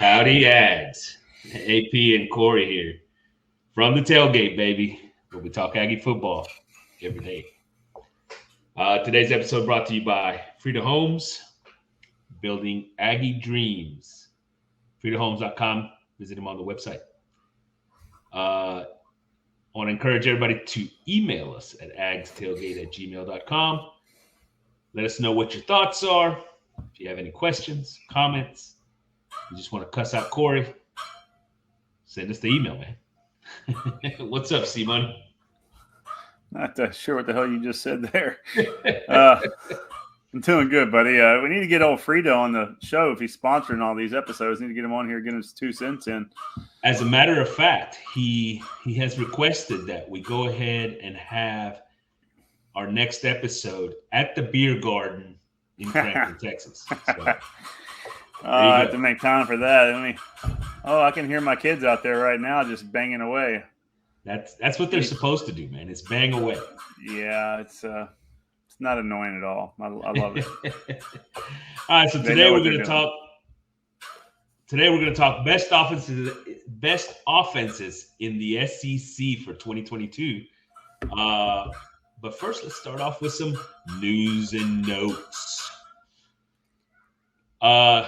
Howdy, Ags. AP and Corey here from the tailgate, baby, where we talk Aggie football every day. Today's episode brought to you by Frida Homes, building Aggie dreams. FridaHomes.com. Visit them on the website. I want to encourage everybody to email us at agstailgate@gmail.com. Let us know what your thoughts are. If you have any questions, comments, you just want to cuss out Corey, send us the email, man. What's up, C-Money? Not sure what the hell you just said there. I'm doing good, buddy. We need to get old Frida on the show if he's sponsoring all these episodes. Need to get him on here, get his 2 cents in. As a matter of fact, he has requested that we go ahead and have our next episode at the beer garden in Franklin, Texas. So, I have to make time for that. I can hear my kids out there right now just banging away. That's what they're supposed to do, man. It's bang away. Yeah, it's not annoying at all. I love it. All right, so today we're going to talk. Today we're going to talk best offenses in the SEC for 2022. But first, let's start off with some news and notes.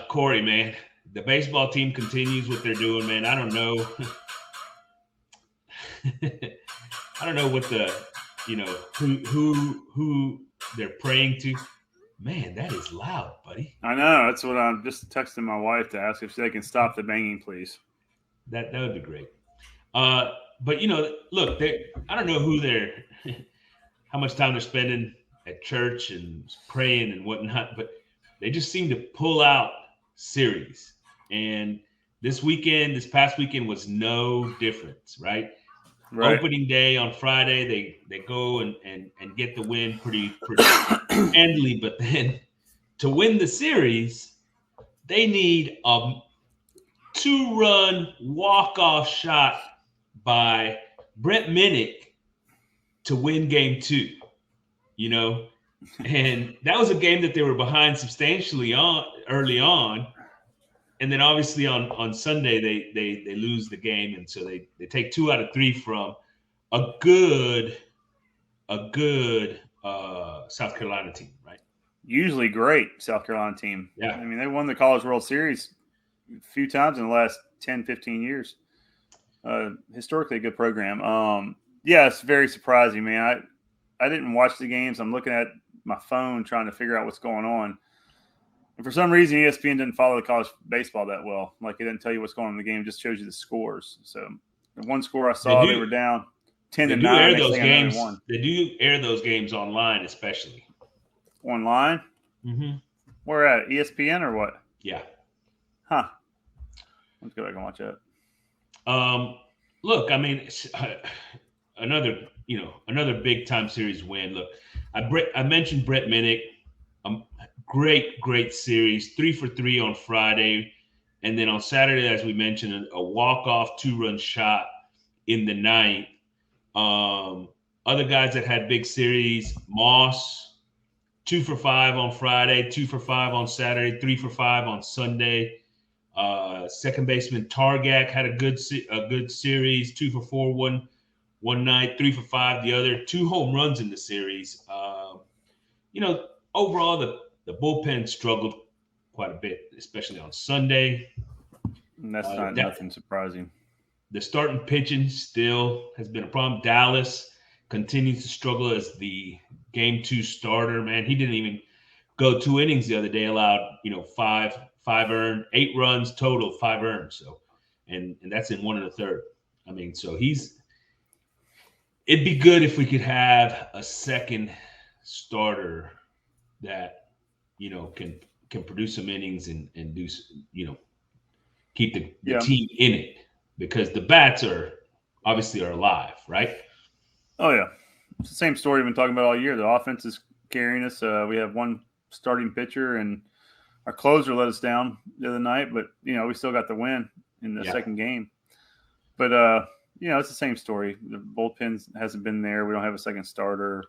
Corey, man, the baseball team continues what they're doing, man. I don't know. I don't know what who they're praying to. Man, that is loud, buddy. I know. That's what I'm just texting my wife to ask if they can stop the banging, please. That would be great. But look, I don't know who they're, how much time they're spending at church and praying and whatnot, but they just seem to pull out series. And this past weekend was no difference, right? Right. Opening day on Friday, they go and get the win pretty handily, but then to win the series, they need a 2-run walk-off shot by Brett Minnick to win game 2, and that was a game that they were behind substantially early on. And then obviously on Sunday they lose the game, and so they take 2 out of 3 from a good South Carolina team, right? Usually great South Carolina team. Yeah. I mean, they won the College World Series a few times in the last 10, 15 years. Historically a good program. Yeah, it's very surprising, man. I didn't watch the games. I'm looking at my phone trying to figure out what's going on. And for some reason, ESPN didn't follow the college baseball that well. Like, it didn't tell you what's going on in the game; it just shows you the scores. So, the one score I saw, they were down 10-9. Air those games. They do air those games online, especially online. Mm-hmm. Where at ESPN or what? Yeah. Huh. Let's go back and watch that. Look, I mean, another big time series win. Look, I mentioned Brett Minnick. Great series, 3 for 3 on Friday. And then on Saturday, as we mentioned, a walk-off 2-run shot in the 9th. Other guys that had big series, Moss, 2 for 5 on Friday, 2 for 5 on Saturday, 3 for 5 on Sunday. Second baseman Targak had a good series, 2 for 4 one night, 3 for 5 the other, 2 home runs in the series. Overall, the bullpen struggled quite a bit, especially on Sunday. And that's nothing surprising. The starting pitching still has been a problem. Dallas continues to struggle as the game 2 starter. Man, he didn't even go 2 innings the other day. Allowed 5 earned, 8 runs total, 5 earned. So, and that's in 1 1/3. I mean, so it'd be good if we could have a second starter that can produce some innings and do keep the team in it, because the bats are alive, right? Oh yeah, it's the same story we've been talking about all year. The offense is carrying us. We have one starting pitcher, and our closer let us down the other night, but we still got the win in the second game. But it's the same story. The bullpen hasn't been there. We don't have a second starter.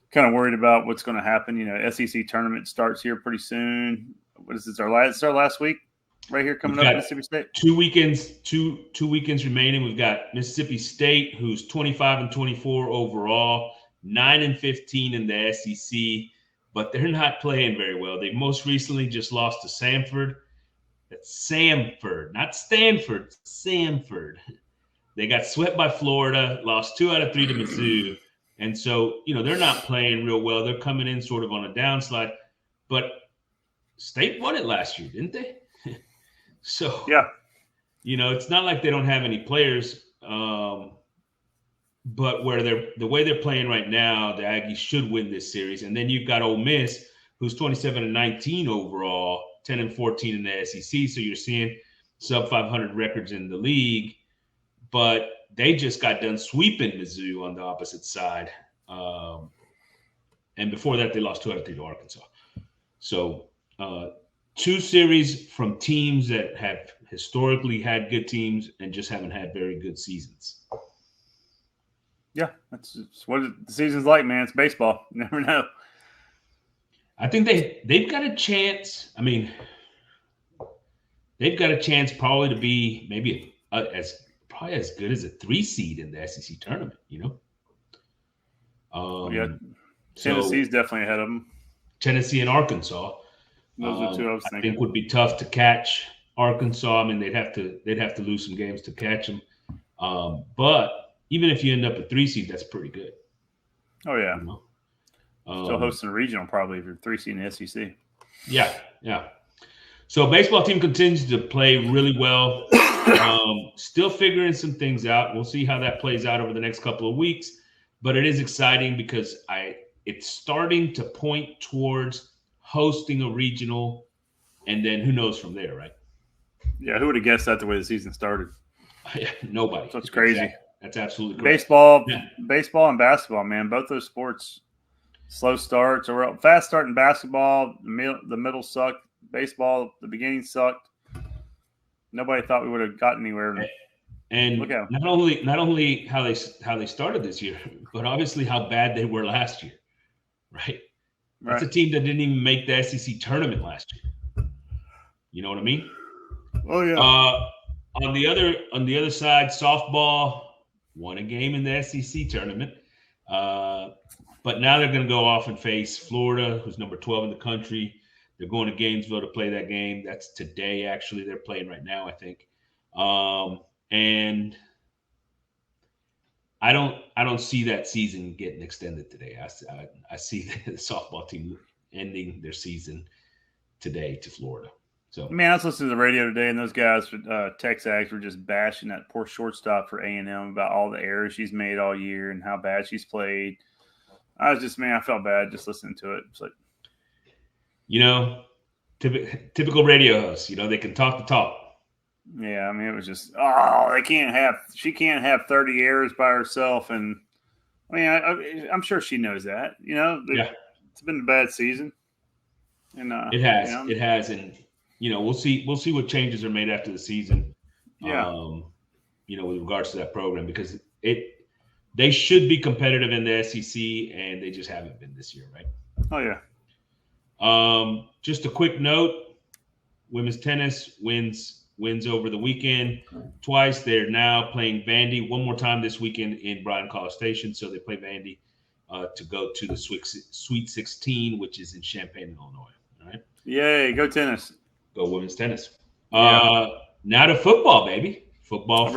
Kind of worried about what's going to happen. SEC tournament starts here pretty soon. What is this? Our last week? right here coming We've up, got Mississippi State. 2 weekends remaining. We've got Mississippi State, who's 25-24 overall, 9-15 in the SEC, but they're not playing very well. They most recently just lost to Samford. That's Samford, not Stanford, Samford. They got swept by Florida, lost 2 out of 3 to Mizzou. And so, they're not playing real well. They're coming in sort of on a downslide. But State won it last year, didn't they? So, yeah, it's not like they don't have any players. But the way they're playing right now, the Aggies should win this series. And then you've got Ole Miss, who's 27-19 overall, 10-14 in the SEC. So you're seeing sub 500 records in the league, but they just got done sweeping Mizzou on the opposite side. And before that, they lost 2 out of 3 to Arkansas. So 2 series from teams that have historically had good teams and just haven't had very good seasons. Yeah, that's what the season's like, man. It's baseball. You never know. I think they've got a chance. I mean, they've got a chance probably to be maybe as good as a 3 seed in the SEC tournament. Tennessee's definitely ahead of them. Tennessee and Arkansas. Those are 2 I was thinking. I think would be tough to catch Arkansas. I mean, they'd have to lose some games to catch them. But even if you end up a 3 seed, that's pretty good. Oh yeah. Still hosting a regional probably if you're 3 seed in the SEC. Yeah. So baseball team continues to play really well. Still figuring some things out. We'll see how that plays out over the next couple of weeks. But it is exciting because it's starting to point towards hosting a regional, and then who knows from there, right? Yeah, who would have guessed that the way the season started? Nobody. That's crazy. Exactly. That's absolutely crazy. Baseball and basketball, man. Both those sports, slow starts or fast start in basketball. The middle sucked. Baseball, the beginning sucked. Nobody thought we would have gotten anywhere. And look at not only how they started this year, but obviously how bad they were last year, right? That's a team that didn't even make the SEC tournament last year. You know what I mean? Oh yeah. On the other side, softball won a game in the SEC tournament, but now they're going to go off and face Florida, who's number 12 in the country. They're going to Gainesville to play that game. That's today, actually. They're playing right now, I think. And I don't see that season getting extended today. I see the softball team ending their season today to Florida. So, man, I was listening to the radio today, and those guys, Texags, were just bashing that poor shortstop for A&M about all the errors she's made all year and how bad she's played. I felt bad just listening to it. It's like, typical radio hosts. They can talk the talk. Yeah, I mean, it was just, she can't have 30 errors by herself. And I mean, I'm sure she knows that, It's been a bad season. And it has. And, we'll see what changes are made after the season. Yeah. With regards to that program, because they should be competitive in the SEC and they just haven't been this year. Right. Oh yeah. Just a quick note, women's tennis wins over the weekend twice. They're now playing Vandy one more time this weekend in Bryan-College Station. So they play Vandy to go to the Sweet 16, which is in Champaign, Illinois. All right. Yay, go tennis. Go women's tennis. Yeah. Now to football, baby. Football.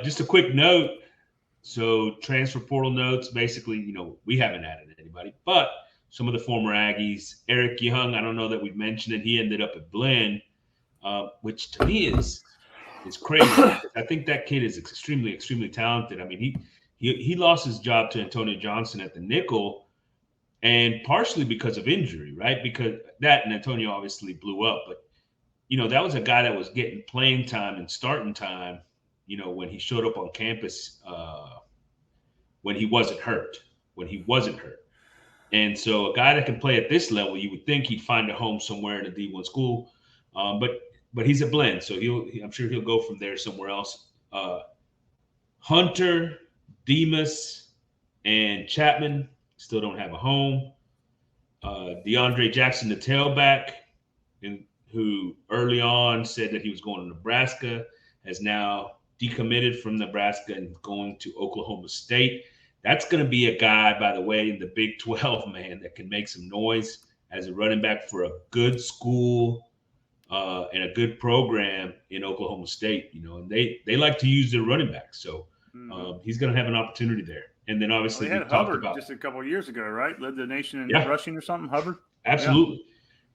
Just a quick note. So transfer portal notes, basically, we haven't added anybody, but some of the former Aggies, Eric Young, I don't know that we've mentioned it. He ended up at Blinn, which to me is crazy. I think that kid is extremely, extremely talented. I mean, he lost his job to Antonio Johnson at the nickel, and partially because of injury, right? Because that and Antonio obviously blew up, but that was a guy that was getting playing time and starting time, when he showed up on campus, when he wasn't hurt. And so a guy that can play at this level, you would think he'd find a home somewhere in a D1 school, but he's a blend, so I'm sure he'll go from there somewhere else. Hunter, Demas, and Chapman still don't have a home. DeAndre Jackson, the tailback, who early on said that he was going to Nebraska, has now decommitted from Nebraska and going to Oklahoma State. That's going to be a guy, by the way, in the Big 12, man, that can make some noise as a running back for a good school and a good program in Oklahoma State. And they like to use their running backs. So he's going to have an opportunity there. And then obviously they had we talked Hubbard about just a couple of years ago, right? Led the nation in Yeah. rushing or something. Hubbard, absolutely.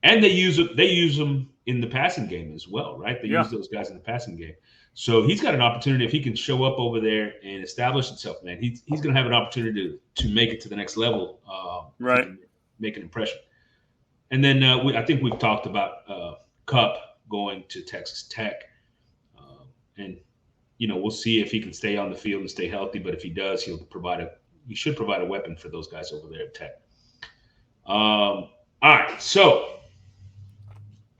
Yeah. And they use them in the passing game as well, right? They use those guys in the passing game. So he's got an opportunity if he can show up over there and establish himself, man. He's going to have an opportunity to make it to the next level, right? Make an impression. And then I think we've talked about Cup going to Texas Tech, and we'll see if he can stay on the field and stay healthy. But if he does, he should provide a weapon for those guys over there at Tech. All right, so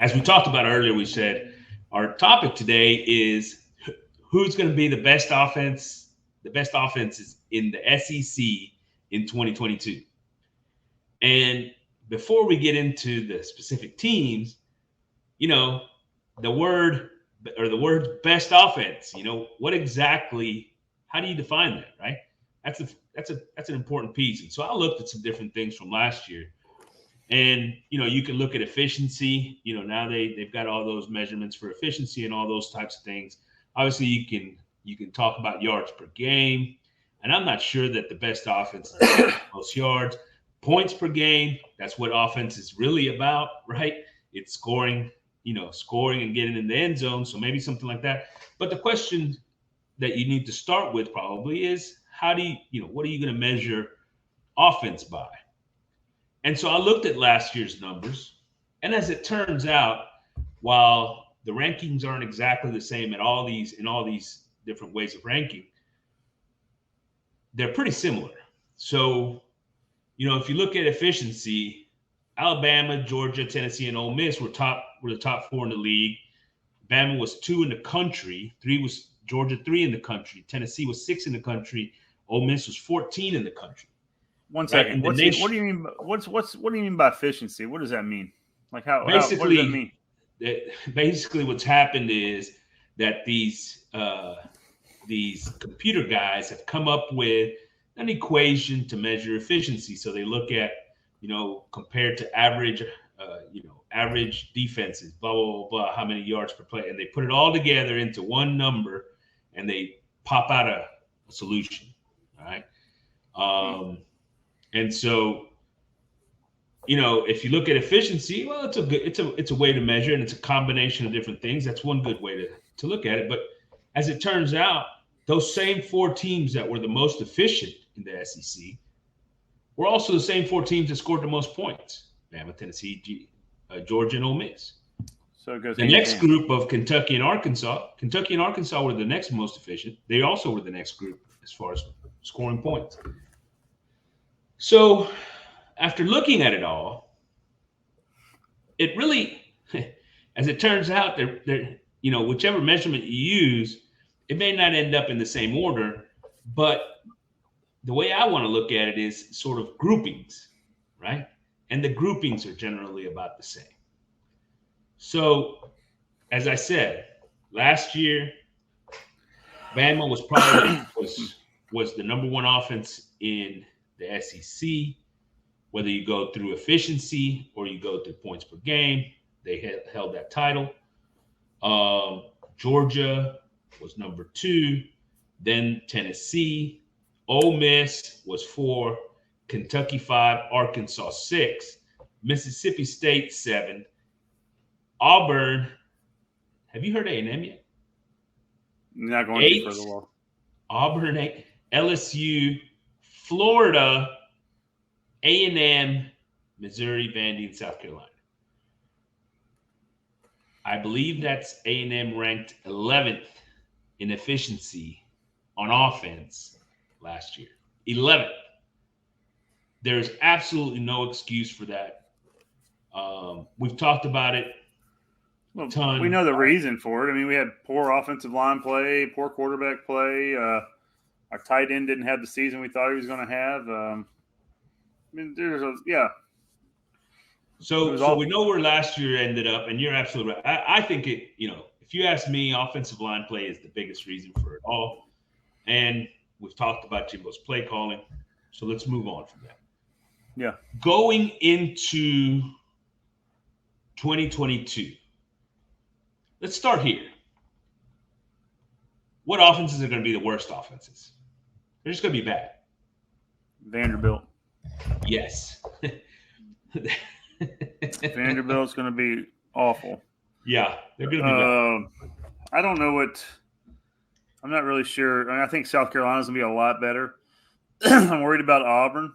as we talked about earlier, we said our topic today is who's going to be the best offenses in the SEC in 2022. And before we get into the specific teams, the word best offense, what exactly, how do you define that, right? That's an important piece. And so I looked at some different things from last year. And, you can look at efficiency. Now they've got all those measurements for efficiency and all those types of things. Obviously, you can talk about yards per game. And I'm not sure that the best offense is most yards. Points per game, that's what offense is really about, right? It's scoring and getting in the end zone. So maybe something like that. But the question that you need to start with probably is what are you going to measure offense by? And so I looked at last year's numbers, and as it turns out, while the rankings aren't exactly the same in all these different ways of ranking, they're pretty similar. So, if you look at efficiency, Alabama, Georgia, Tennessee, and Ole Miss were the top 4 in the league. Bama was 2 in the country. Georgia 3 in the country. Tennessee was 6 in the country. Ole Miss was 14 in the country. One second. Right? What do you mean? What do you mean by efficiency? What does that mean? Like what does that mean? Basically, what's happened is that these computer guys have come up with an equation to measure efficiency. So they look at, compared to average defenses, blah, blah, blah, blah, how many yards per play. And they put it all together into one number and they pop out a solution. All right. And so, if you look at efficiency, well, it's a way to measure, and it's a combination of different things. That's one good way to look at it. But as it turns out, those same 4 teams that were the most efficient in the SEC were also the same 4 teams that scored the most points: Bama, Tennessee, Georgia, and Ole Miss. So it goes the next group of Kentucky and Arkansas. Kentucky and Arkansas were the next most efficient. They also were the next group as far as scoring points. So after looking at it all, it really, as it turns out, whichever measurement you use, it may not end up in the same order, but the way I want to look at it is sort of groupings, right? And the groupings are generally about the same. So, as I said, last year, Bama was probably was the number 1 offense in the SEC. Whether you go through efficiency or you go through points per game, they held that title. Georgia was number 2, then Tennessee. Ole Miss was 4, Kentucky 5, Arkansas 6, Mississippi State 7, Auburn. Have you heard A&M yet? Not going 8, to further well. Auburn 8, LSU, Florida, A&M, Missouri, Vandy, and South Carolina. I believe that's A&M ranked 11th in efficiency on offense last year. 11th. There's absolutely no excuse for that. We've talked about it a ton. We know the reason for it. I mean, we had poor offensive line play, poor quarterback play. Our tight end didn't have the season we thought he was going to have. So we know where last year ended up, and you're absolutely right. I think if you ask me, offensive line play is the biggest reason for it all. And we've talked about Jimbo's play calling. So let's move on from that. Yeah. Going into 2022, let's start here. What offenses are going to be the worst offenses? They're just going to be bad. Vanderbilt. Yes. Vanderbilt's going to be awful. Yeah, they're going to be bad. I don't know what – I'm not really sure. I think South Carolina's going to be a lot better. I'm worried about Auburn.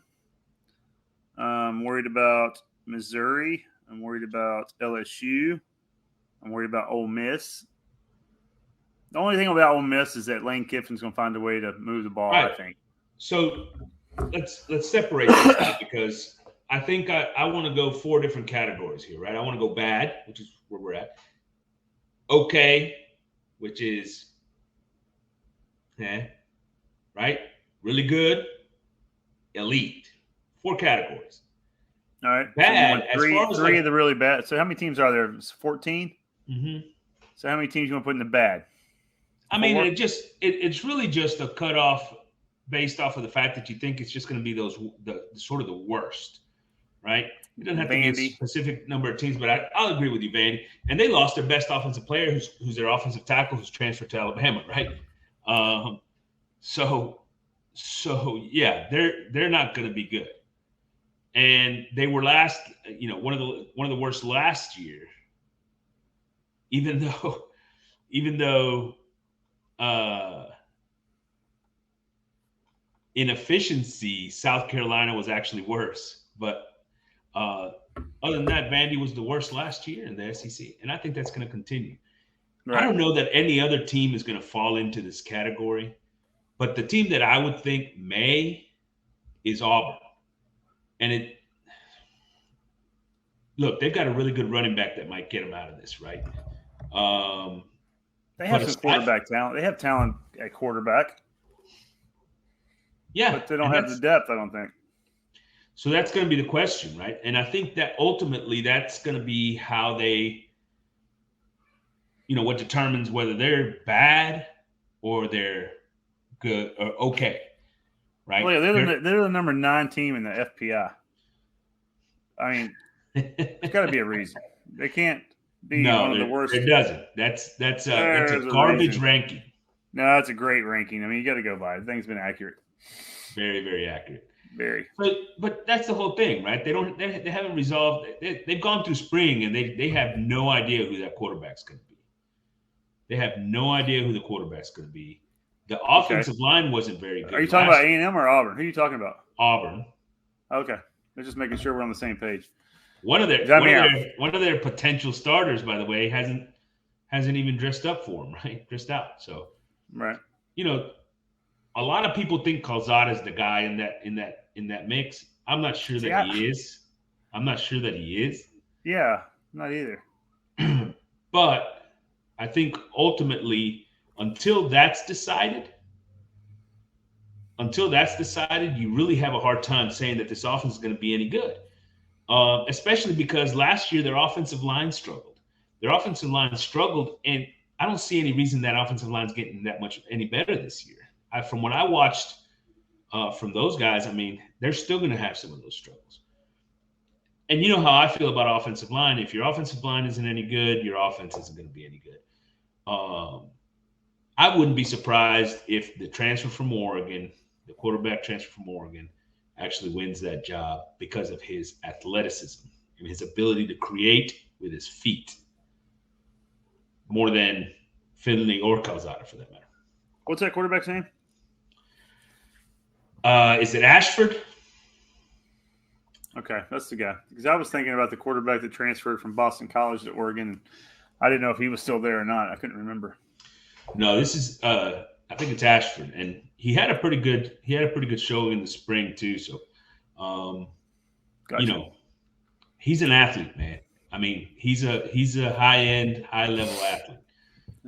I'm worried about Missouri. I'm worried about LSU. I'm worried about Ole Miss. The only thing about Ole Miss is that Lane Kiffin's going to find a way to move the ball, right. I think. So let's separate this out because I think I want to go 4 different categories here, right? I want to go bad, which is where we're at. Okay, which is right? Really good, elite. 4 categories. All right. Bad. So three of the really bad. So how many teams are there? 14? Mm-hmm. So how many teams you want to put in the bad? I mean, it's really just a cutoff based off of the fact that you think it's just going to be the sort of the worst, right? It doesn't have to be a specific number of teams, but I'll agree with you, Vandy. And they lost their best offensive player, who's their offensive tackle, who's transferred to Alabama, right? So yeah, they're not going to be good. And they were last, one of the worst last year, even though in efficiency, South Carolina was actually worse. But other than that, Vandy was the worst last year in the SEC. And I think that's going to continue. Right. I don't know that any other team is going to fall into this category. But the team that I would think is Auburn. And they've got a really good running back that might get them out of this, right? They have some quarterback talent. They have talent at quarterback. Yeah. But they don't have the depth, I don't think. So that's going to be the question, right? And I think that ultimately that's going to be how they, what determines whether they're bad or they're good or okay, right? Well, yeah, they're the number 9 team in the FPI. I mean, there's got to be a reason. They can't be one of the worst. It doesn't. That's a garbage ranking. No, that's a great ranking. I mean, you got to go by it. The thing's been accurate. Very, very accurate. Very. But that's the whole thing, right? They haven't resolved. They've gone through spring and they have no idea who that quarterback's going to be. They have no idea who the quarterback's going to be. The offensive line wasn't very good. Are you talking about A&M or Auburn? Who are you talking about? Auburn. Okay. They're just making sure we're on the same page. One of their potential starters, by the way, hasn't even dressed up for him, right? Dressed out. So, right. A lot of people think Calzada is the guy in that mix. I'm not sure that he is. I'm not sure that he is. Yeah, not either. But I think ultimately, until that's decided, you really have a hard time saying that this offense is going to be any good. Especially because last year their offensive line struggled. And I don't see any reason that offensive line is getting that much any better this year. From what I watched from those guys, I mean, they're still going to have some of those struggles. And you know how I feel about offensive line. If your offensive line isn't any good, your offense isn't going to be any good. I wouldn't be surprised if the quarterback transfer from Oregon, actually wins that job because of his athleticism and his ability to create with his feet more than Finley or Calzada for that matter. What's that quarterback's name? Is it Ashford? Okay, that's the guy. Because I was thinking about the quarterback that transferred from Boston College to Oregon. And I didn't know if he was still there or not. I couldn't remember. No, this is I think it's Ashford, and he had a pretty good showing in the spring too. So, gotcha. He's an athlete, man. I mean, he's a high-end, high-level athlete.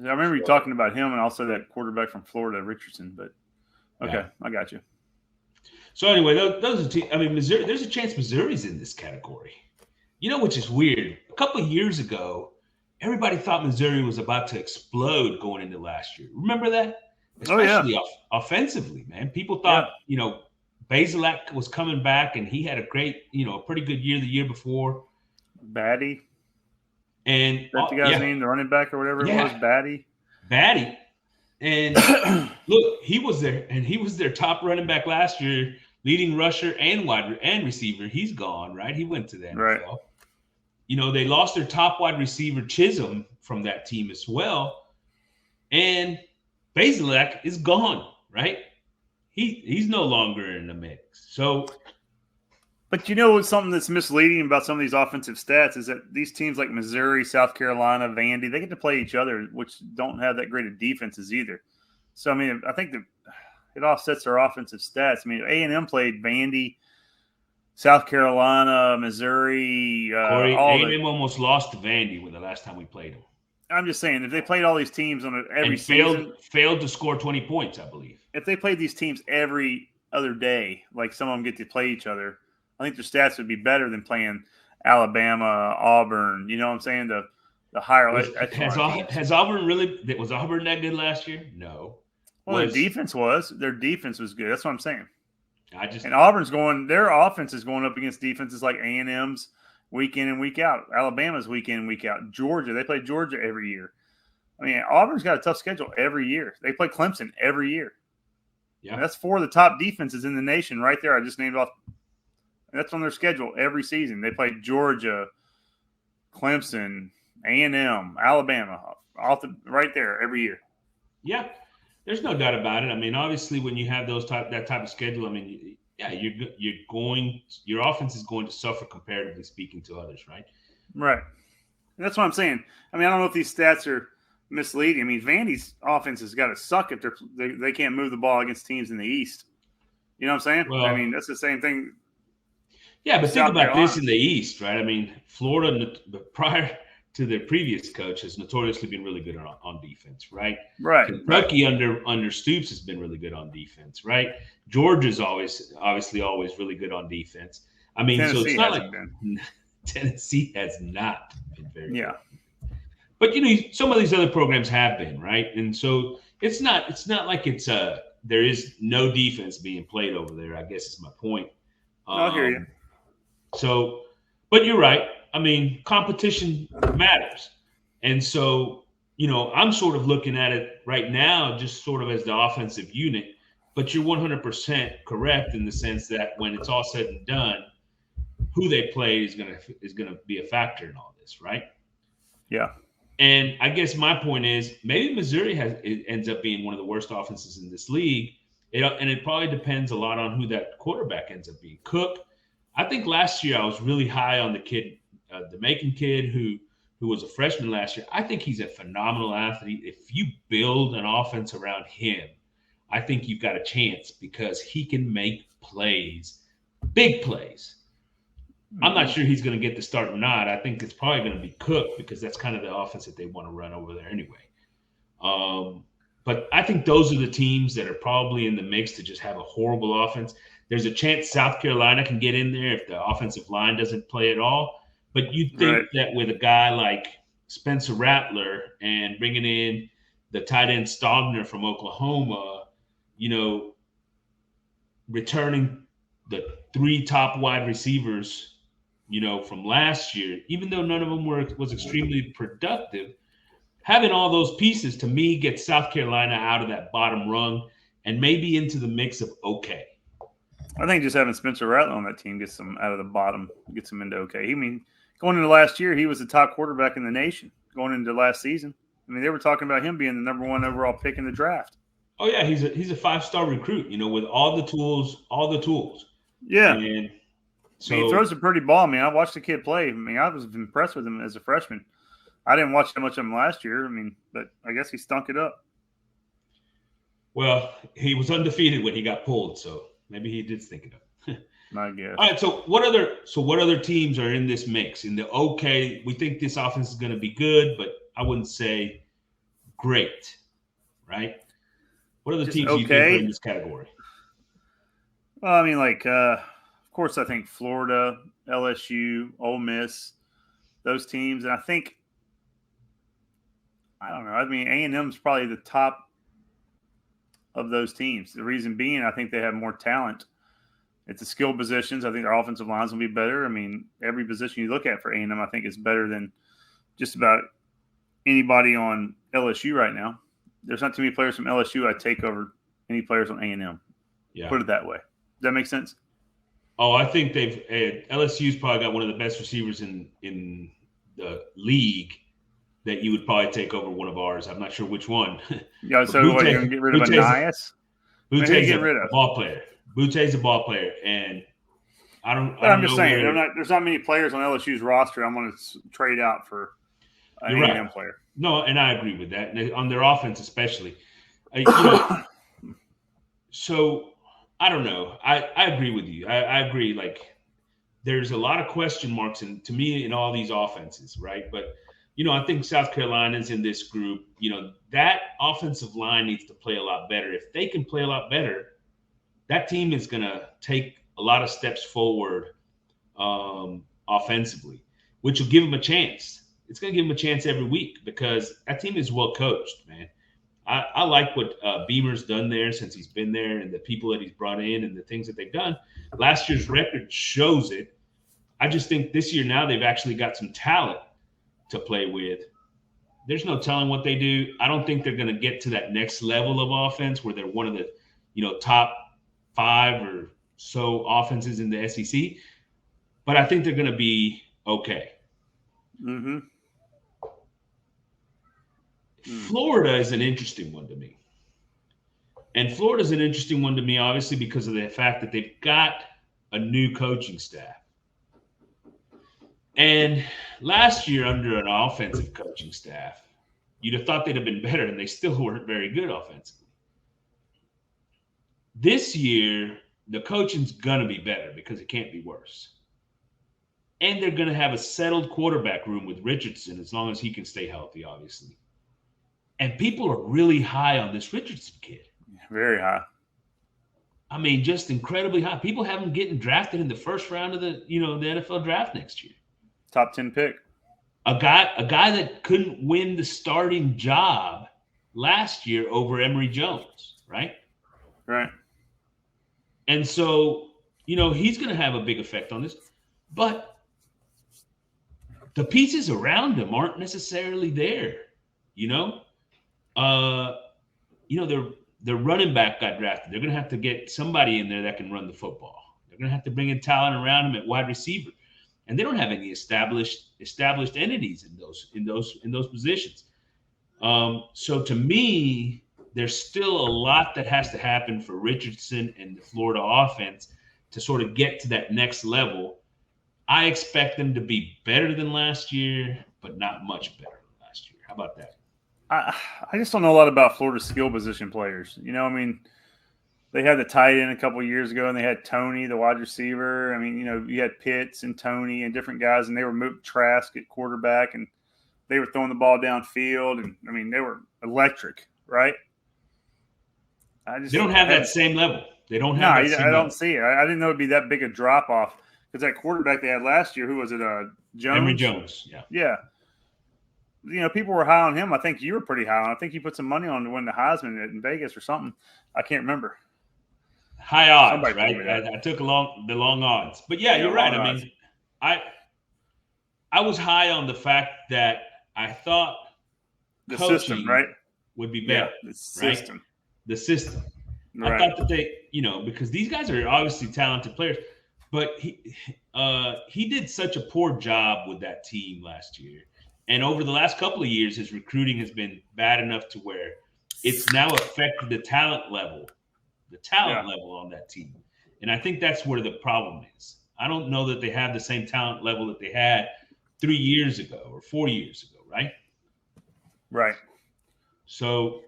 I remember you talking about him and also that quarterback from Florida, Richardson. But okay, yeah. I got you. So anyway, those are Missouri. There's a chance Missouri's in this category. which is weird. A couple of years ago, everybody thought Missouri was about to explode going into last year. Remember that? Oh yeah, Especially offensively, man. People yeah. thought, Bazelak was coming back, and he had a great, a pretty good year the year before. Batty. And Is that the guy's name, the running back or whatever it was? Batty. And look, he was their top running back last year, leading rusher and receiver. He's gone, right? He went to the NFL. Right. They lost their top wide receiver Chisholm from that team as well, and Bazelak is gone, right? He's no longer in the mix. So, but something that's misleading about some of these offensive stats is that these teams like Missouri, South Carolina, Vandy, they get to play each other, which don't have that great of defenses either. So, I mean, I think it offsets their offensive stats. I mean, A&M played Vandy, South Carolina, Missouri. A&M almost lost to Vandy with the last time we played them. I'm just saying, if they played all these teams on every season, failed to score 20 points, I believe. If they played these teams every other day, like some of them get to play each other, I think their stats would be better than playing Alabama, Auburn. You know what I'm saying? The higher. Has Auburn really? Was Auburn that good last year? No. Well, their defense was good. That's what I'm saying. And Auburn's their offense is going up against defenses like A&M's week in and week out. Alabama's week in and week out. Georgia, they play Georgia every year. I mean, Auburn's got a tough schedule every year. They play Clemson every year. Yeah, and that's 4 of the top defenses in the nation right there. I just named off. That's on their schedule every season. They play Georgia, Clemson, A&M, Alabama, right there every year. Yeah, there's no doubt about it. I mean, obviously, when you have that type of schedule, I mean, yeah, your offense is going to suffer comparatively speaking to others, right? Right. And that's what I'm saying. I mean, I don't know if these stats are misleading. I mean, Vandy's offense has got to suck if they can't move the ball against teams in the East. You know what I'm saying? Well, I mean, that's the same thing. Yeah, but think about this in the East, right? I mean, Florida, prior to their previous coach, has notoriously been really good on defense, right? Right. Kentucky under Stoops has been really good on defense, right? Georgia's obviously always really good on defense. I mean, Tennessee, so it's not like Tennessee has not been very good. But some of these other programs have been, right? And so it's not like there is no defense being played over there, I guess is my point. I hear you. So, but you're right. I mean, competition matters. And so, I'm sort of looking at it right now just sort of as the offensive unit, but you're 100% correct in the sense that when it's all said and done, who they play is going to be a factor in all this, right? Yeah. And I guess my point is maybe Missouri ends up being one of the worst offenses in this league. And it probably depends a lot on who that quarterback ends up being. Cook, I think last year I was really high on the kid, the Macon kid who was a freshman last year. I think he's a phenomenal athlete. If you build an offense around him, I think you've got a chance because he can make plays, big plays. I'm not sure he's going to get the start or not. I think it's probably going to be Cook because that's kind of the offense that they want to run over there anyway. But I think those are the teams that are probably in the mix to just have a horrible offense. There's a chance South Carolina can get in there if the offensive line doesn't play at all. But you think that with a guy like Spencer Rattler and bringing in the tight end Stogner from Oklahoma, returning the 3 top wide receivers, from last year, even though none of them was extremely productive, having all those pieces to me gets South Carolina out of that bottom rung and maybe into the mix of okay. I think just having Spencer Rattler on that team gets them out of the bottom, gets them into okay. I mean, going into last year, he was the top quarterback in the nation going into last season. I mean, they were talking about him being the number 1 overall pick in the draft. Oh yeah, he's a 5-star recruit, with all the tools. Yeah. And so he throws a pretty ball. I mean, I watched the kid play. I mean, I was impressed with him as a freshman. I didn't watch that much of him last year. I mean, but I guess he stunk it up. Well, he was undefeated when he got pulled, so maybe he did stink it up. I guess. All right, so what other teams are in this mix? In the okay, we think this offense is going to be good, but I wouldn't say great, right? What other teams do you think are in this category? Well, I mean, of course, I think Florida LSU, Ole Miss, those teams. And I think, I don't know, I mean, A&M is probably the top of those teams. The reason being, I think they have more talent. It's the skill positions. I think their offensive lines will be better. I mean, every position you look at for A&M, I think is better than just about anybody on LSU right now. There's not too many players from LSU I'd take over any players on A&M. Yeah. Put it that way. Does that make sense? Oh, I think LSU's probably got one of the best receivers in the league that you would probably take over one of ours. I'm not sure which one. Yeah, so what, you're going to get rid of Anias? Bute's a ball player. Bute's a ball player, and I'm just saying, there's not many players on LSU's roster I'm going to trade out for an A&M player. No, and I agree with that. And on their offense especially. So I don't know. I agree with you. I agree. Like, there's a lot of question marks to me in all these offenses, right? But, I think South Carolina's in this group. That offensive line needs to play a lot better. If they can play a lot better, that team is going to take a lot of steps forward offensively, which will give them a chance. It's going to give them a chance every week because that team is well coached, man. I like what Beamer's done there since he's been there, and the people that he's brought in and the things that they've done. Last year's record shows it. I just think this year now they've actually got some talent to play with. There's no telling what they do. I don't think they're going to get to that next level of offense where they're one of the top 5 or so offenses in the SEC, but I think they're going to be okay. Mm-hmm. Florida is an interesting one to me. And Florida is an interesting one to me, obviously, because of the fact that they've got a new coaching staff. And last year, under an offensive coaching staff, you'd have thought they'd have been better, and they still weren't very good offensively. This year, the coaching's going to be better because it can't be worse. And they're going to have a settled quarterback room with Richardson as long as he can stay healthy, obviously. And people are really high on this Richardson kid. Very high. I mean, just incredibly high. People have him getting drafted in the first round of the NFL draft next year. Top 10 pick. A guy that couldn't win the starting job last year over Emory Jones, right? Right. And so, he's going to have a big effect on this. But the pieces around him aren't necessarily there, their running back got drafted. They're going to have to get somebody in there that can run the football. They're going to have to bring in talent around him at wide receiver, and they don't have any established entities in those positions. So to me, there's still a lot that has to happen for Richardson and the Florida offense to sort of get to that next level. I expect them to be better than last year, but not much better than last year. How about that? I just don't know a lot about Florida's skill position players. They had the tight end a couple of years ago, and they had Tony, the wide receiver. You had Pitts and Tony and different guys, and they were moving Trask at quarterback, and they were throwing the ball downfield, and they were electric, right? They don't have that same level. They don't have that same level. I don't see it. I didn't know it'd be that big a drop off because that quarterback they had last year, who was it? Jones. Emory Jones. Yeah. Yeah. People were high on him. I think you were pretty high on. I think you put some money on to win the Heisman in Vegas or something. I can't remember. High odds, right? I took the long odds. But yeah, you're right. Odds. I was high on the fact that I thought the system, right, would be better. Yeah, the system. Right? The system. Right. I thought that they, because these guys are obviously talented players, but he did such a poor job with that team last year. And over the last couple of years, his recruiting has been bad enough to where it's now affected the talent level on that team. And I think that's where the problem is. I don't know that they have the same talent level that they had 3 years ago or 4 years ago, right? Right. So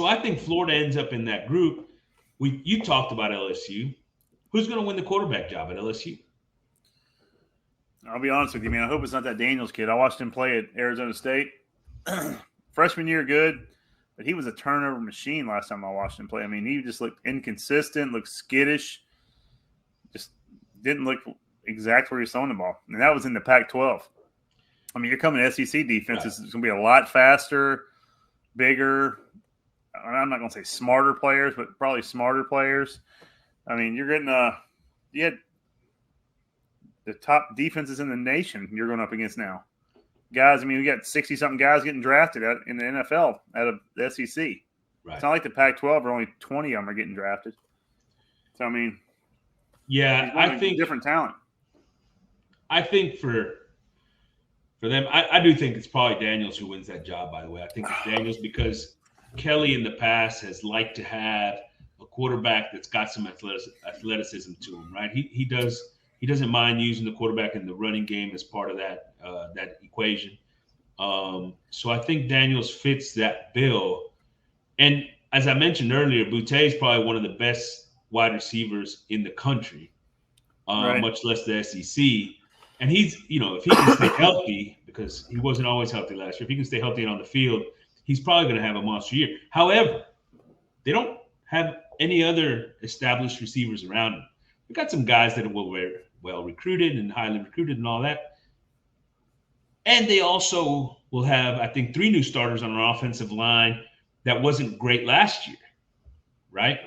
I think Florida ends up in that group. You talked about LSU. Who's going to win the quarterback job at LSU? I'll be honest with you, man. I hope it's not that Daniels kid. I watched him play at Arizona State. Freshman year, good, but he was a turnover machine last time I watched him play. He just looked inconsistent, looked skittish, just didn't look exactly where he's throwing the ball. And that was in the Pac-12. I mean, you're coming to SEC defenses. It's going to be a lot faster, bigger. I'm not going to say smarter players, but probably smarter players. I mean, you're getting you had the top defenses in the nation you're going up against now. Guys, I mean, we got 60-something guys getting drafted in the NFL out of the SEC. Right. It's not like the Pac-12 where only 20 of them are getting drafted. So, I mean, yeah, I think different talent. I think for them, I do think it's probably Daniels who wins that job, by the way. I think it's Daniels because Kelly in the past has liked to have a quarterback that's got some athleticism to him, right? He doesn't mind using the quarterback in the running game as part of that equation. So I think Daniels fits that bill. And as I mentioned earlier, Boutte is probably one of the best wide receivers in the country, Right. much less the SEC. And he's, if he can stay healthy, because he wasn't always healthy last year, if he can stay healthy and on the field, he's probably going to have a monster year. However, they don't have any other established receivers around him. We've got some guys that are well recruited and highly recruited and all that. And they also will have, I think, 3 new starters on our offensive line that wasn't great last year, right?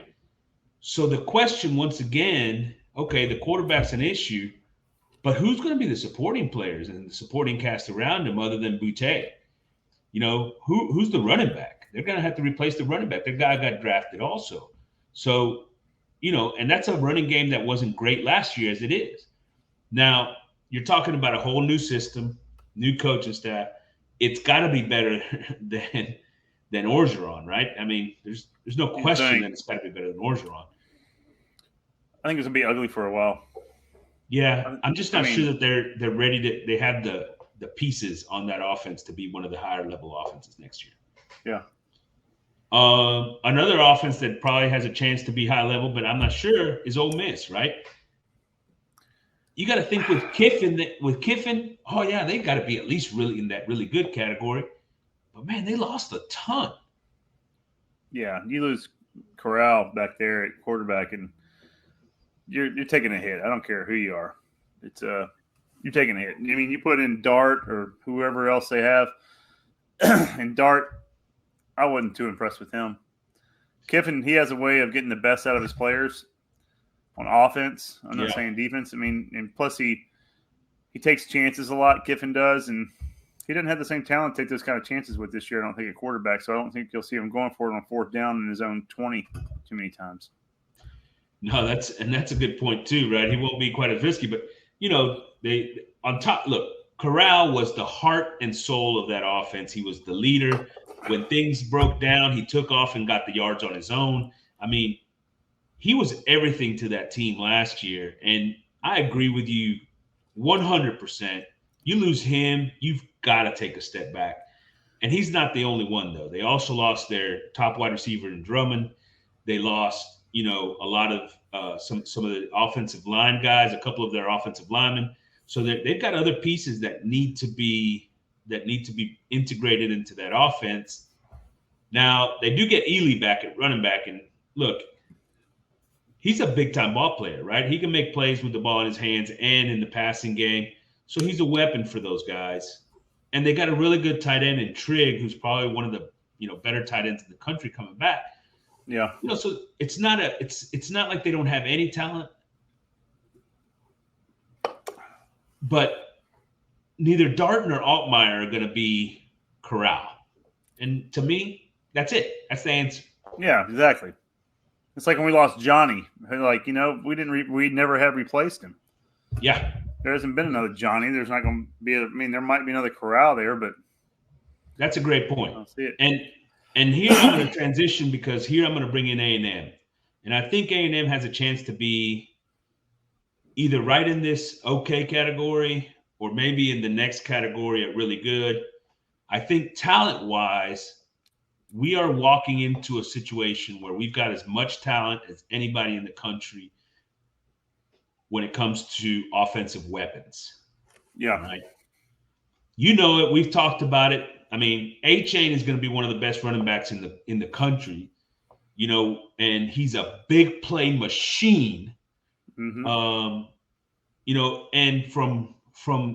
So the question, once again, okay, the quarterback's an issue, but who's going to be the supporting players and the supporting cast around him other than Boutte? Who's the running back? They're going to have to replace the running back. That guy got drafted also. So, and that's a running game that wasn't great last year as it is. Now, you're talking about a whole new system, new coaching staff. It's got to be better than Orgeron, right? I mean, there's no question that it's got to be better than Orgeron. I think it's going to be ugly for a while. Yeah, I'm just not sure that they're ready to. They have the pieces on that offense to be one of the higher level offenses next year. Yeah. Another offense that probably has a chance to be high level, but I'm not sure, is Ole Miss, right? You got to think with Kiffin. Oh yeah, they got to be at least really in that really good category. But man, they lost a ton. Yeah, you lose Corral back there at quarterback, and you're taking a hit. I don't care who you are. It's you're taking a hit. I mean, you put in Dart or whoever else they have, and Dart, I wasn't too impressed with him. Kiffin, he has a way of getting the best out of his players on offense. I'm not saying defense. I mean, and plus he takes chances a lot. Kiffin does, and he doesn't have the same talent to take those kind of chances with this year. I don't think a quarterback, so I don't think you'll see him going for it on 4th down in his own 20 too many times. No, that's a good point too, right? He won't be quite as risky, but they on top. Look, Corral was the heart and soul of that offense. He was the leader. When things broke down, he took off and got the yards on his own. I mean, he was everything to that team last year, and I agree with you 100%. You lose him, you've got to take a step back. And he's not the only one, though. They also lost their top wide receiver in Drummond. They lost, a lot of some of the offensive line guys, a couple of their offensive linemen. So they've got other pieces that need to be integrated into that offense. Now, they do get Ely back at running back. And look, he's a big-time ball player, right? He can make plays with the ball in his hands and in the passing game. So he's a weapon for those guys. And they got a really good tight end in Trigg, who's probably one of the better tight ends in the country coming back. Yeah. So it's not like they don't have any talent. But neither Dart nor Altmaier are going to be Corral. And to me, that's it. That's the answer. Yeah, exactly. It's like when we lost Johnny. Like, we never have replaced him. Yeah. There hasn't been another Johnny. There's not going to be there might be another Corral there, but that's a great point. I'll see it. And here I'm going to transition because here I'm going to bring in A&M. And I think A&M has a chance to be either right in this okay category or maybe in the next category at really good. I think talent-wise, we are walking into a situation where we've got as much talent as anybody in the country when it comes to offensive weapons. Yeah. Right. We've talked about it. I mean, A-Chain is going to be one of the best running backs in the country, and he's a big play machine. Mm-hmm. and from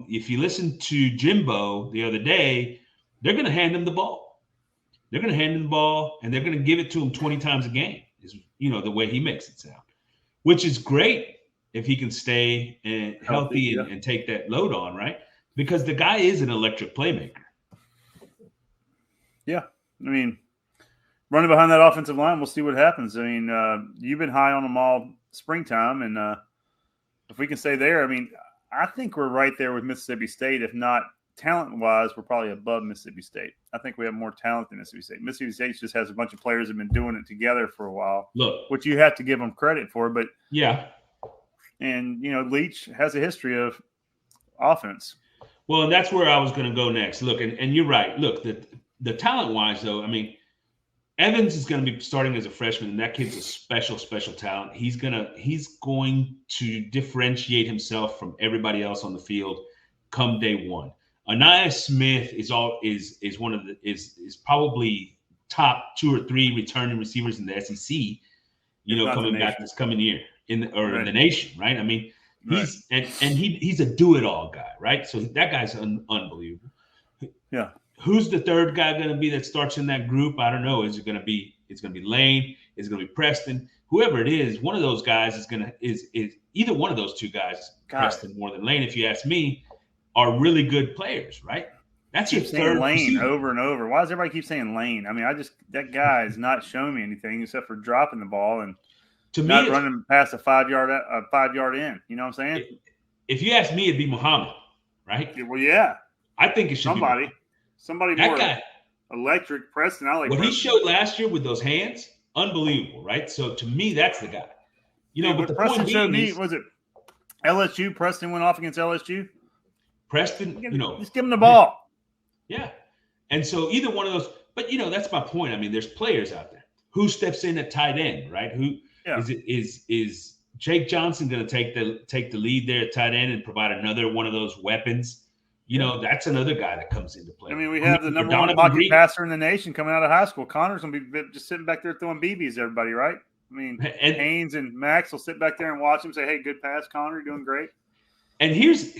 if you listen to Jimbo the other day, they're going to hand him the ball. They're going to hand him the ball, and they're going to give it to him 20 times a game. Is the way he makes it sound, which is great if he can stay healthy and take that load on, right? Because the guy is an electric playmaker. Yeah, I mean, running behind that offensive line, we'll see what happens. I mean, you've been high on them all springtime, and if we can stay there, I mean, I think we're right there with Mississippi State. If not talent-wise, we're probably above Mississippi State. I think we have more talent than Mississippi State. Mississippi State just has a bunch of players that have been doing it together for a while. Look, which you have to give them credit for, but yeah. And Leach has a history of offense. Well, and that's where I was going to go next. Look, and you're right. Look, the talent-wise, though, I mean, Evans is going to be starting as a freshman, and that kid's a special talent. He's going to differentiate himself from everybody else on the field come day one. Anaya Smith is one of is probably top 2 or 3 returning receivers in the SEC. Coming back this coming year in the nation, right? I mean, he's a do-it-all guy, right? So that guy's unbelievable. Yeah. Who's the third guy going to be that starts in that group? I don't know. It's going to be Lane. Is it going to be Preston? Whoever it is, one of those guys is either one of those two guys, Preston more than Lane, if you ask me, are really good players, right? That's your third Lane receiver. Over and over. Why does everybody keep saying Lane? I mean, that guy is not showing me anything except for dropping the ball and not running past a 5-yard in. You know what I'm saying? If you ask me, it'd be Muhammad, right? Well, yeah. I think it should be somebody that more guy. Electric. Preston, I like what Preston. He showed last year with those hands, unbelievable, right? So to me, that's the guy. But the Preston point showed being me, was it LSU? Preston went off against LSU. Preston, just give him the ball. Yeah. And so either one of those, but that's my point. I mean, there's players out there. Who steps in at tight end, right? Is Jake Johnson going to take the lead there at tight end and provide another one of those weapons? That's another guy that comes into play. I mean, we have the number one pocket passer in the nation coming out of high school. Connor's going to be just sitting back there throwing BBs to everybody, right? I mean, Haynes and Max will sit back there and watch him say, hey, good pass, Connor, you're doing great. And here's,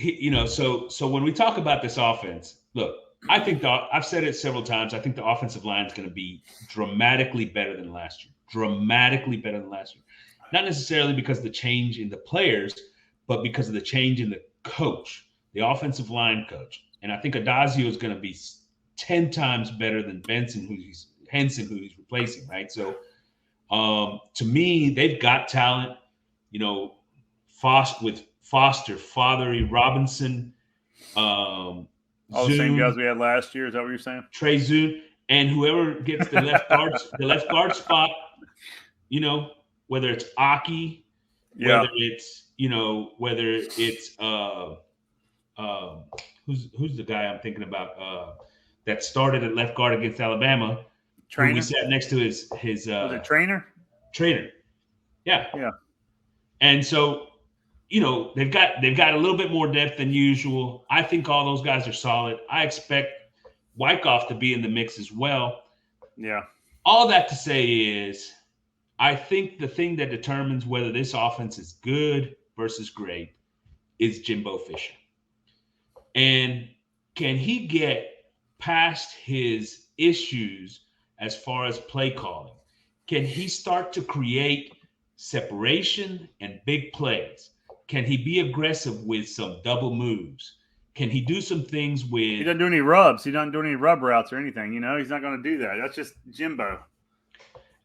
so when we talk about this offense, look, I think I've said it several times. I think the offensive line is going to be dramatically better than last year. Dramatically better than last year. Not necessarily because of the change in the players, but because of the change in the coach, the offensive line coach. And I think Adazio is going to be 10 times better than Henson, who he's replacing, right? So to me, they've got talent. Foster, Fothery, Robinson, all the same guys we had last year. Is that what you're saying? Trey Zune, and whoever gets the left guard spot, whether it's Aggie, whether it's who's the guy I'm thinking about that started at left guard against Alabama. Trainer. We sat next to his was it Trainer? Trainer. Yeah. Yeah. And so they've got a little bit more depth than usual. I think all those guys are solid. I expect Wyckoff to be in the mix as well. Yeah. All that to say is I think the thing that determines whether this offense is good versus great is Jimbo Fisher. And can he get past his issues as far as play calling? Can he start to create separation and big plays? Can he be aggressive with some double moves? Can he do some things with – He doesn't do any rubs. He doesn't do any rub routes or anything. He's not going to do that. That's just Jimbo.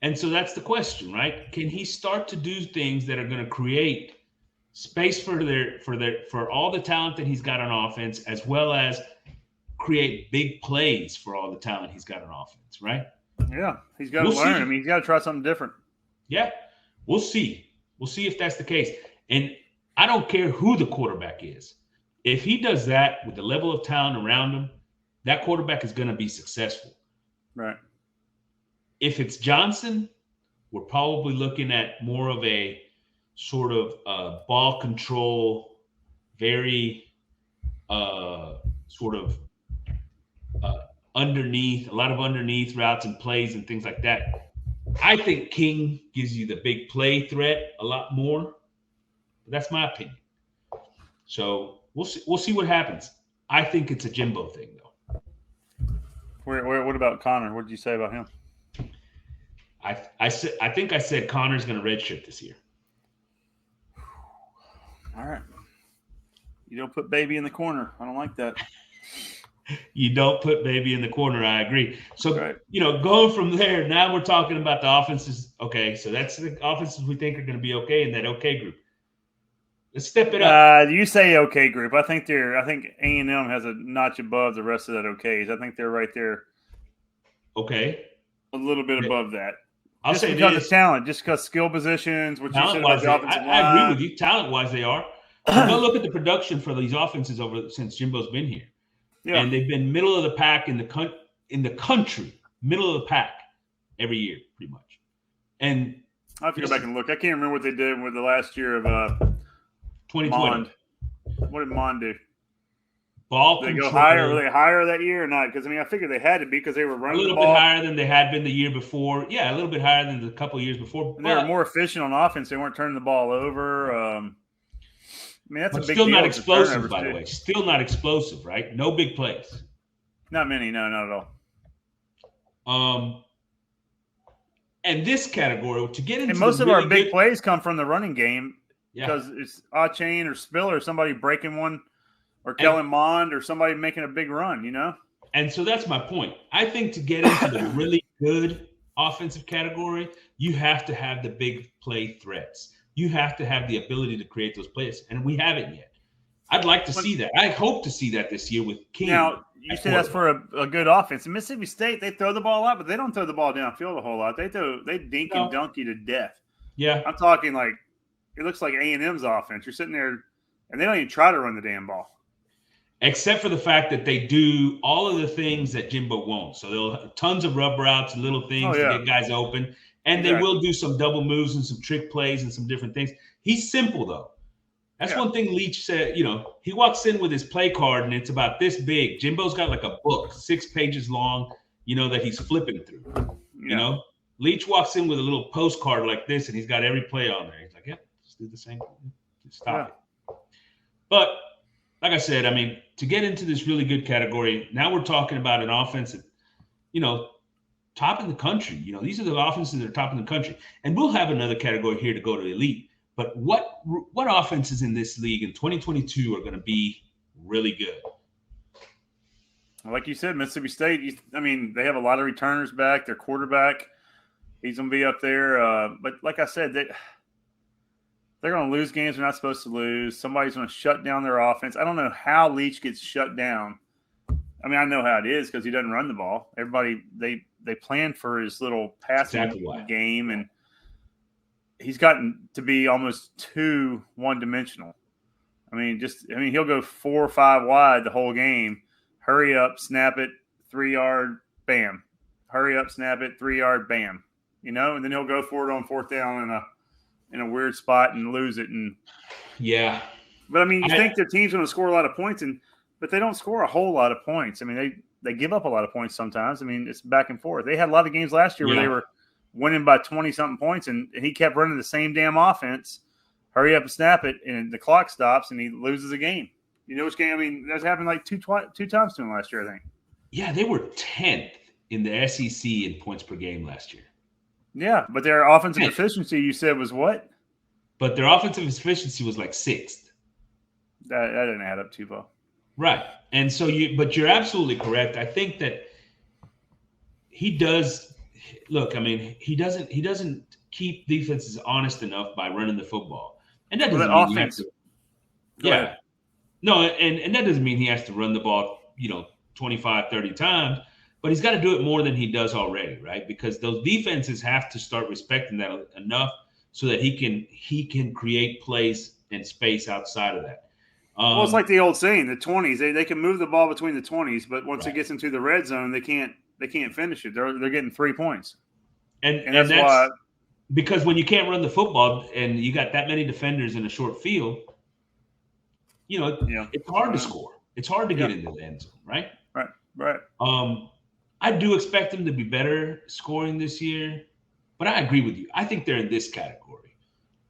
And so that's the question, right? Can he start to do things that are going to create space for all the talent that he's got on offense, as well as create big plays for all the talent he's got on offense, right? Yeah, he's got to learn. I mean, he's got to try something different. Yeah, we'll see. We'll see if that's the case. And I don't care who the quarterback is. If he does that with the level of talent around him, that quarterback is going to be successful. Right. If it's Johnson, we're probably looking at more of a sort of ball control, very sort of underneath, a lot of underneath routes and plays and things like that. I think King gives you the big play threat a lot more. But that's my opinion. So we'll see. We'll see what happens. I think it's a Jimbo thing, though. What about Connor? What did you say about him? I think I said Connor's going to redshirt this year. All right. You don't put baby in the corner. I don't like that. You don't put baby in the corner. I agree. So, right. Going from there, now we're talking about the offenses. Okay, so that's the offenses we think are going to be okay in that okay group. Let's step it up. You say okay group. I think A&M has a notch above the rest of that okays. I think they're right there. Okay. A little bit above that. I'll just say because this. of talent, just because skill positions, what you said about the offensive line. I agree with you. Talent-wise, they are. Go look at the production for these offenses since Jimbo's been here. Yeah. And they've been middle of the pack in the country, middle of the pack every year, pretty much. And I have to go back and look. I can't remember what they did with the last year of 2020. Mond. What did Mond do? Ball did they control. Go higher? Were they higher that year or not? Because I figured they had to be because they were running the ball. A little bit higher than they had been the year before. Yeah, a little bit higher than the couple of years before. And they were more efficient on offense. They weren't turning the ball over. That's a big still deal. Not explosive, by the way. Still not explosive, right? No big plays. Not many. No, not at all. And this category to get into, and most of our big plays come from the running game because it's A-Chain or Spiller or somebody breaking one, or Kellen Mond or somebody making a big run. And so that's my point. I think to get into the really good offensive category, you have to have the big play threats. You have to have the ability to create those plays, and we haven't yet. I'd like to see that. I hope to see that this year with King. Now, you say that's for a good offense. In Mississippi State, they throw the ball out, but they don't throw the ball downfield a whole lot. They dink and dunk you to death. Yeah. I'm talking like it looks like A&M's offense. You're sitting there, and they don't even try to run the damn ball. Except for the fact that they do all of the things that Jimbo won't. So they'll have tons of rub routes and little things to get guys open. And they will do some double moves and some trick plays and some different things. He's simple, though. That's one thing Leach said. He walks in with his play card, and it's about this big. Jimbo's got like a book, 6 pages long, that he's flipping through. Leach walks in with a little postcard like this, and he's got every play on there. He's like, just do the same thing. Just stop it. But like I said, to get into this really good category, now we're talking about an offense that, top in the country. These are the offenses that are top in the country. And we'll have another category here to go to elite. But what offenses in this league in 2022 are going to be really good? Like you said, Mississippi State, they have a lot of returners back. Their quarterback, he's going to be up there. But like I said, they're going to lose games they're not supposed to lose. Somebody's going to shut down their offense. I don't know how Leach gets shut down. I know how it is because he doesn't run the ball. Everybody, they plan for his little passing game, and he's gotten to be almost too one-dimensional. He'll go 4 or 5 wide the whole game. Hurry up, snap it, 3-yard, bam. Hurry up, snap it, 3-yard, bam. And then he'll go for it on 4th down in a weird spot and lose it. But you think their team's going to score a lot of points, but they don't score a whole lot of points. They give up a lot of points sometimes. It's back and forth. They had a lot of games last year where they were winning by 20-something points, and he kept running the same damn offense. Hurry up and snap it, and the clock stops, and he loses a game. Which game? That's happened like two times to him last year, I think. Yeah, they were 10th in the SEC in points per game last year. Yeah, but their offensive efficiency, you said, was what? But their offensive efficiency was like 6th. That didn't add up too well. Right. And so but you're absolutely correct. I think that he does look, he doesn't keep defenses honest enough by running the football. And that doesn't mean offense. No, and that doesn't mean he has to run the ball, 25, 30 times, but he's got to do it more than he does already, right? Because those defenses have to start respecting that enough so that he can create plays and space outside of that. Well, it's like the old saying, the 20s. They can move the ball between the 20s, but once it gets into the red zone, they can't finish it. They're getting 3 points. And that's why, because when you can't run the football and you got that many defenders in a short field, it's hard to score. It's hard to get into the end zone, right? Right. I do expect them to be better scoring this year, but I agree with you. I think they're in this category.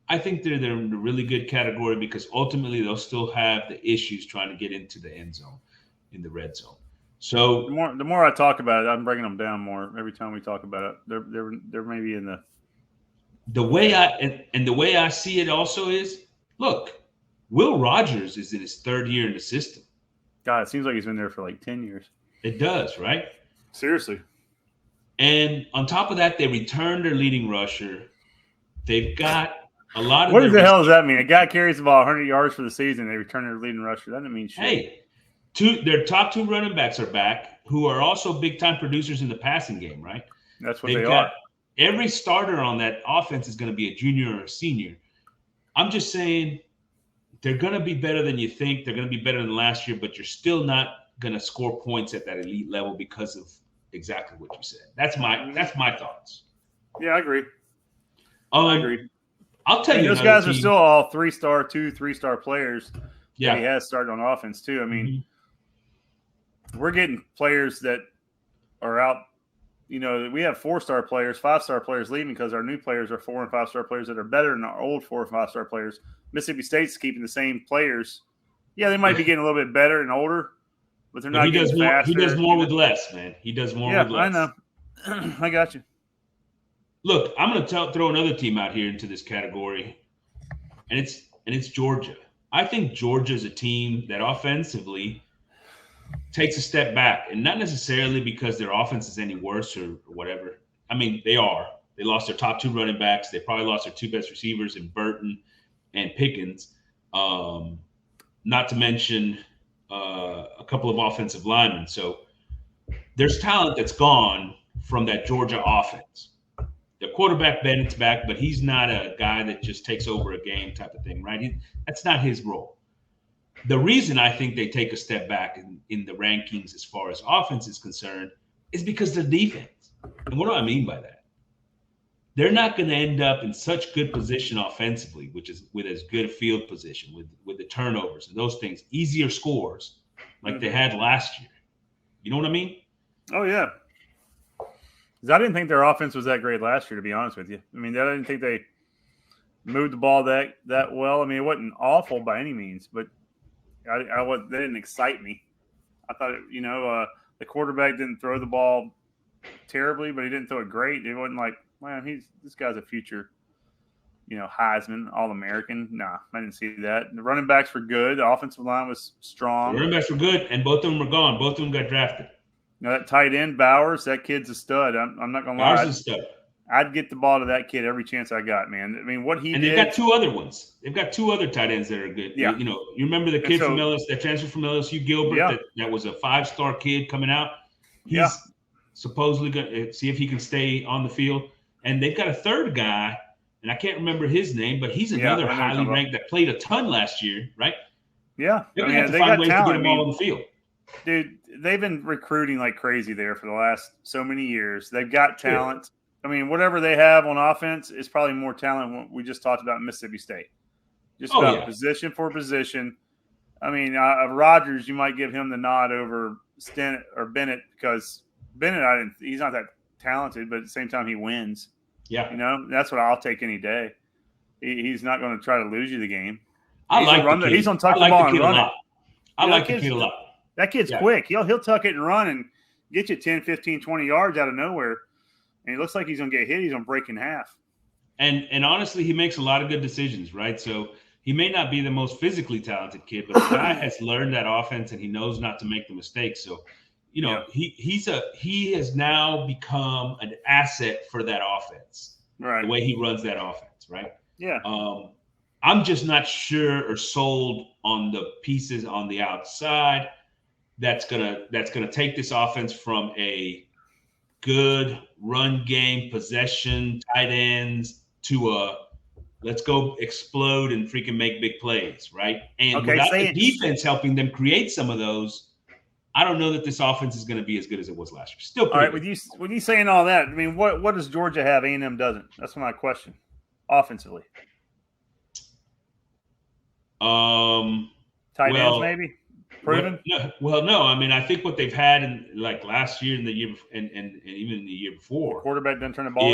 I think they're in a really good category because ultimately they'll still have the issues trying to get into the end zone, in the red zone. The So more I talk about it, I'm bringing them down more every time we talk about it. They're maybe in the the way and the way I see it also is, look, Will Rogers is in his third year in the system. God. It seems like he's been there for like 10 years. It does, right? Seriously. And on top of that, they returned their leading rusher. They've got a lot of What the hell does receivers. that mean? A guy carries the ball 100 yards for the season. They return their leading rusher. That doesn't mean shit. Hey, their top two running backs are back, who are also big time producers in the passing game, right? That's what They've they got are. every starter on that offense is going to be a junior or a senior. I'm just saying they're going to be better than you think. They're going to be better than last year, but you're still not going to score points at that elite level because of exactly what you said. That's my thoughts. Yeah, I agree. I agree. I'll tell you, those guys are still all 3-star, 3-star players Yeah. that he has started on offense too. I mean, we're getting players that are out. You know, we have 4-star players, 5-star players leaving because our new players are 4- and 5-star players that are better than our old 4- and 5-star players. Mississippi State's keeping the same players. Yeah, they might be getting a little bit better and older, but they're not getting faster. He does more with less, man. He does more with less. I know. I got you. Look, I'm going to throw another team out here into this category, and it's Georgia. I think Georgia is a team that offensively takes a step back, and not necessarily because their offense is any worse or whatever. I mean, they are. They lost their top two running backs. They probably lost their two best receivers in Burton and Pickens, not to mention a couple of offensive linemen. So there's talent that's gone from that Georgia offense. The quarterback Bennett's back, but he's not a guy that just takes over a game type of thing, right? That's not his role. The reason I think they take a step back in the rankings as far as offense is concerned is because their defense. And what do I mean by that? They're not going to end up in such good position offensively, which is with as good a field position, with the turnovers and those things, easier scores like they had last year. You know what I mean? Oh, yeah. I didn't think their offense was that great last year, to be honest with you. I mean, I didn't think they moved the ball that well. I mean, it wasn't awful by any means, but they didn't excite me. I thought, the quarterback didn't throw the ball terribly, but he didn't throw it great. It wasn't like, man, this guy's a future, Heisman, All-American. Nah, I didn't see that. The running backs were good. The offensive line was strong. The running backs were good, and both of them were gone. Both of them got drafted. That tight end, Bowers, that kid's a stud. I'm not going to lie. Bowers is a stud. I'd get the ball to that kid every chance I got, man. I mean, what he did. And they've got two other ones. They've got two other tight ends that are good. Yeah. You remember the kid from LSU, that transfer from LSU, Gilbert, that was a 5-star kid coming out? He's supposedly going to see if he can stay on the field. And they've got a third guy, and I can't remember his name, but he's another highly ranked that played a ton last year, right? Yeah. They're going to have to find ways to get him all on the field. Dude, they've been recruiting like crazy there for the last so many years. They've got talent. Sure. I mean, whatever they have on offense is probably more talent than what we just talked about in Mississippi State. Just about position for position. I mean, Rodgers, you might give him the nod over Stennett or Bennett because Bennett, he's not that talented, but at the same time, he wins. Yeah. That's what I'll take any day. He's not going to try to lose you the game. He's on tuck the ball and run it. I like the kid a lot. That kid's quick. He'll tuck it and run and get you 10, 15, 20 yards out of nowhere. And he looks like he's going to get hit. He's going to break in half. And honestly, he makes a lot of good decisions, right? So he may not be the most physically talented kid, but the guy has learned that offense and he knows not to make the mistakes. So, he has now become an asset for that offense. Right. The way he runs that offense, right? Yeah. I'm just not sure or sold on the pieces on the outside that's gonna take this offense from a good run game, possession, tight ends to a let's go explode and freaking make big plays, right? And without the defense helping them create some of those, I don't know that this offense is going to be as good as it was last year. Still pretty good. All right, when you saying all that, I mean, what does Georgia have A&M doesn't? That's my question. Offensively. Tight ends, maybe? Proven? No. I mean, I think what they've had in like last year and the year and even the year before, quarterback doesn't turn the ball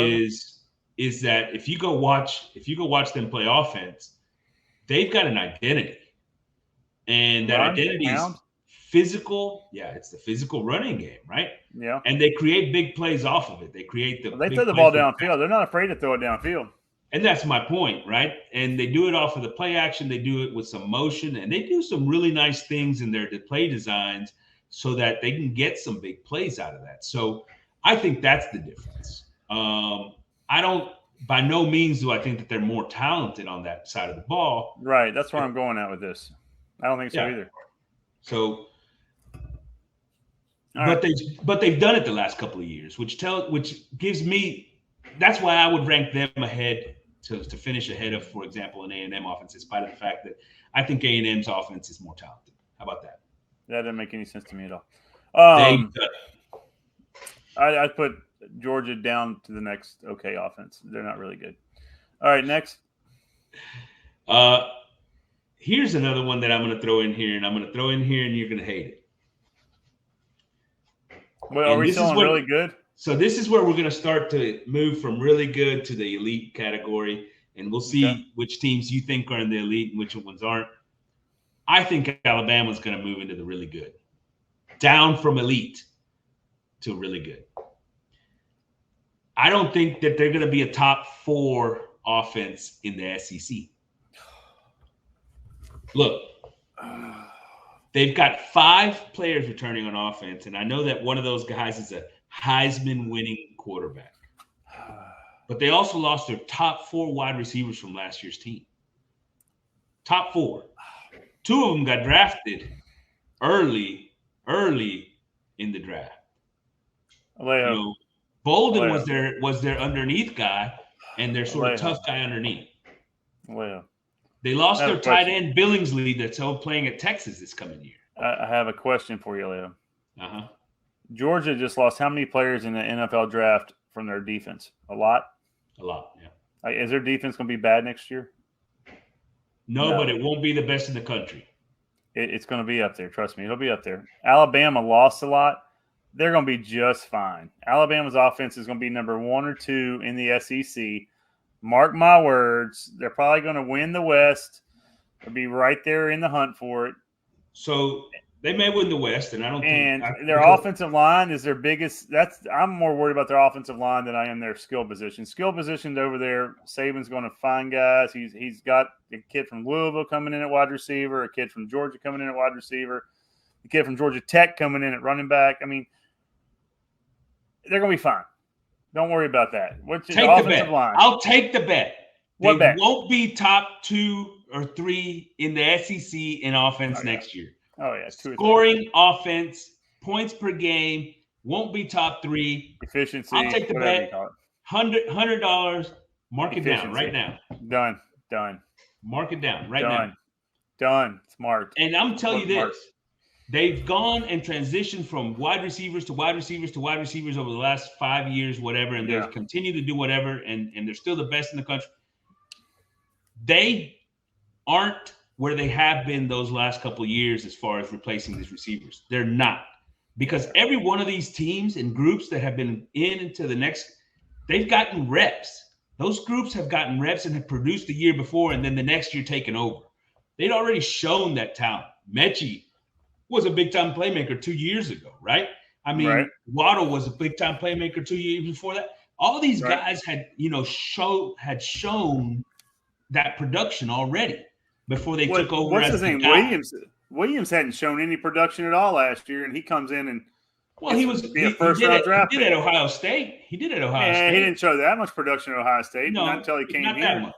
is that if you go watch them play offense, they've got an identity. And that identity is physical. Yeah, it's the physical running game, right? Yeah. And they create big plays off of it. They create the they throw the ball downfield. They're not afraid to throw it downfield. And that's my point, right? And they do it off of the play action. They do it with some motion, and they do some really nice things in their play designs so that they can get some big plays out of that. So I think that's the difference. I don't, by no means do I think that they're more talented on that side of the ball. Right. That's where I'm going at with this. I don't think so either. So, but they've done it the last couple of years, which gives me, that's why I would rank them ahead to finish ahead of, for example, an A&M offense, in spite of the fact that I think A&M's offense is more talented. How about that? That doesn't make any sense to me at all. I'd put Georgia down to the next okay offense. They're not really good. All right, next. Here's another one that I'm going to throw in here, and you're going to hate it. Well, are we still really good? So this is where we're going to start to move from really good to the elite category, and we'll see which teams you think are in the elite and which ones aren't. I think Alabama's going to move into the really good, down from elite to really good. I don't think that they're going to be a top 4 offense in the SEC. Look, they've got 5 players returning on offense, and I know that one of those guys is a Heisman-winning quarterback. But they also lost their top 4 wide receivers from last year's team. Top 4. 2 of them got drafted early in the draft. Bolden was their underneath guy, and their sort of tough guy underneath. They lost their tight end Billingsley that's playing at Texas this coming year. I have a question for you, Leo. Uh-huh. Georgia just lost how many players in the NFL draft from their defense? A lot? A lot, yeah. Is their defense going to be bad next year? No, but it won't be the best in the country. It's going to be up there. Trust me. It'll be up there. Alabama lost a lot. They're going to be just fine. Alabama's offense is going to be number 1 or 2 in the SEC. Mark my words. They're probably going to win the West. They'll be right there in the hunt for it. So they may win the West, and I don't think. And their offensive line is their biggest. I'm more worried about their offensive line than I am their skill position. Skill positions over there, Saban's going to find guys. He's got a kid from Louisville coming in at wide receiver, a kid from Georgia coming in at wide receiver, a kid from Georgia Tech coming in at running back. I mean, they're going to be fine. Don't worry about that. What's the offensive line? I'll take the bet. What bet? Won't be top 2 or 3 in the SEC in offense next year. Oh, yeah. Scoring offense, points per game, won't be top 3. Efficiency. I'll take the bet. $100. Mark it down right now. Done. Mark it down right now. Done. Smart. And I'm telling you this. They've gone and transitioned from wide receivers to wide receivers to wide receivers over the last 5 years, whatever, and they'll continue to do whatever, and they're still the best in the country. They aren't where they have been those last couple of years as far as replacing these receivers. They're not. Because every one of these teams and groups that have been into the next, they've gotten reps. Those groups have gotten reps and have produced the year before, and then the next year taken over. They'd already shown that talent. Mechie was a big-time playmaker 2 years ago, right? I mean, Waddle was a big-time playmaker 2 years before that. All these guys had shown that production already before they took over. What's his name? Williams hadn't shown any production at all last year, and he comes in and he was a first-round draft. He did at Ohio State. He didn't show that much production at Ohio State. No, not until he came not here.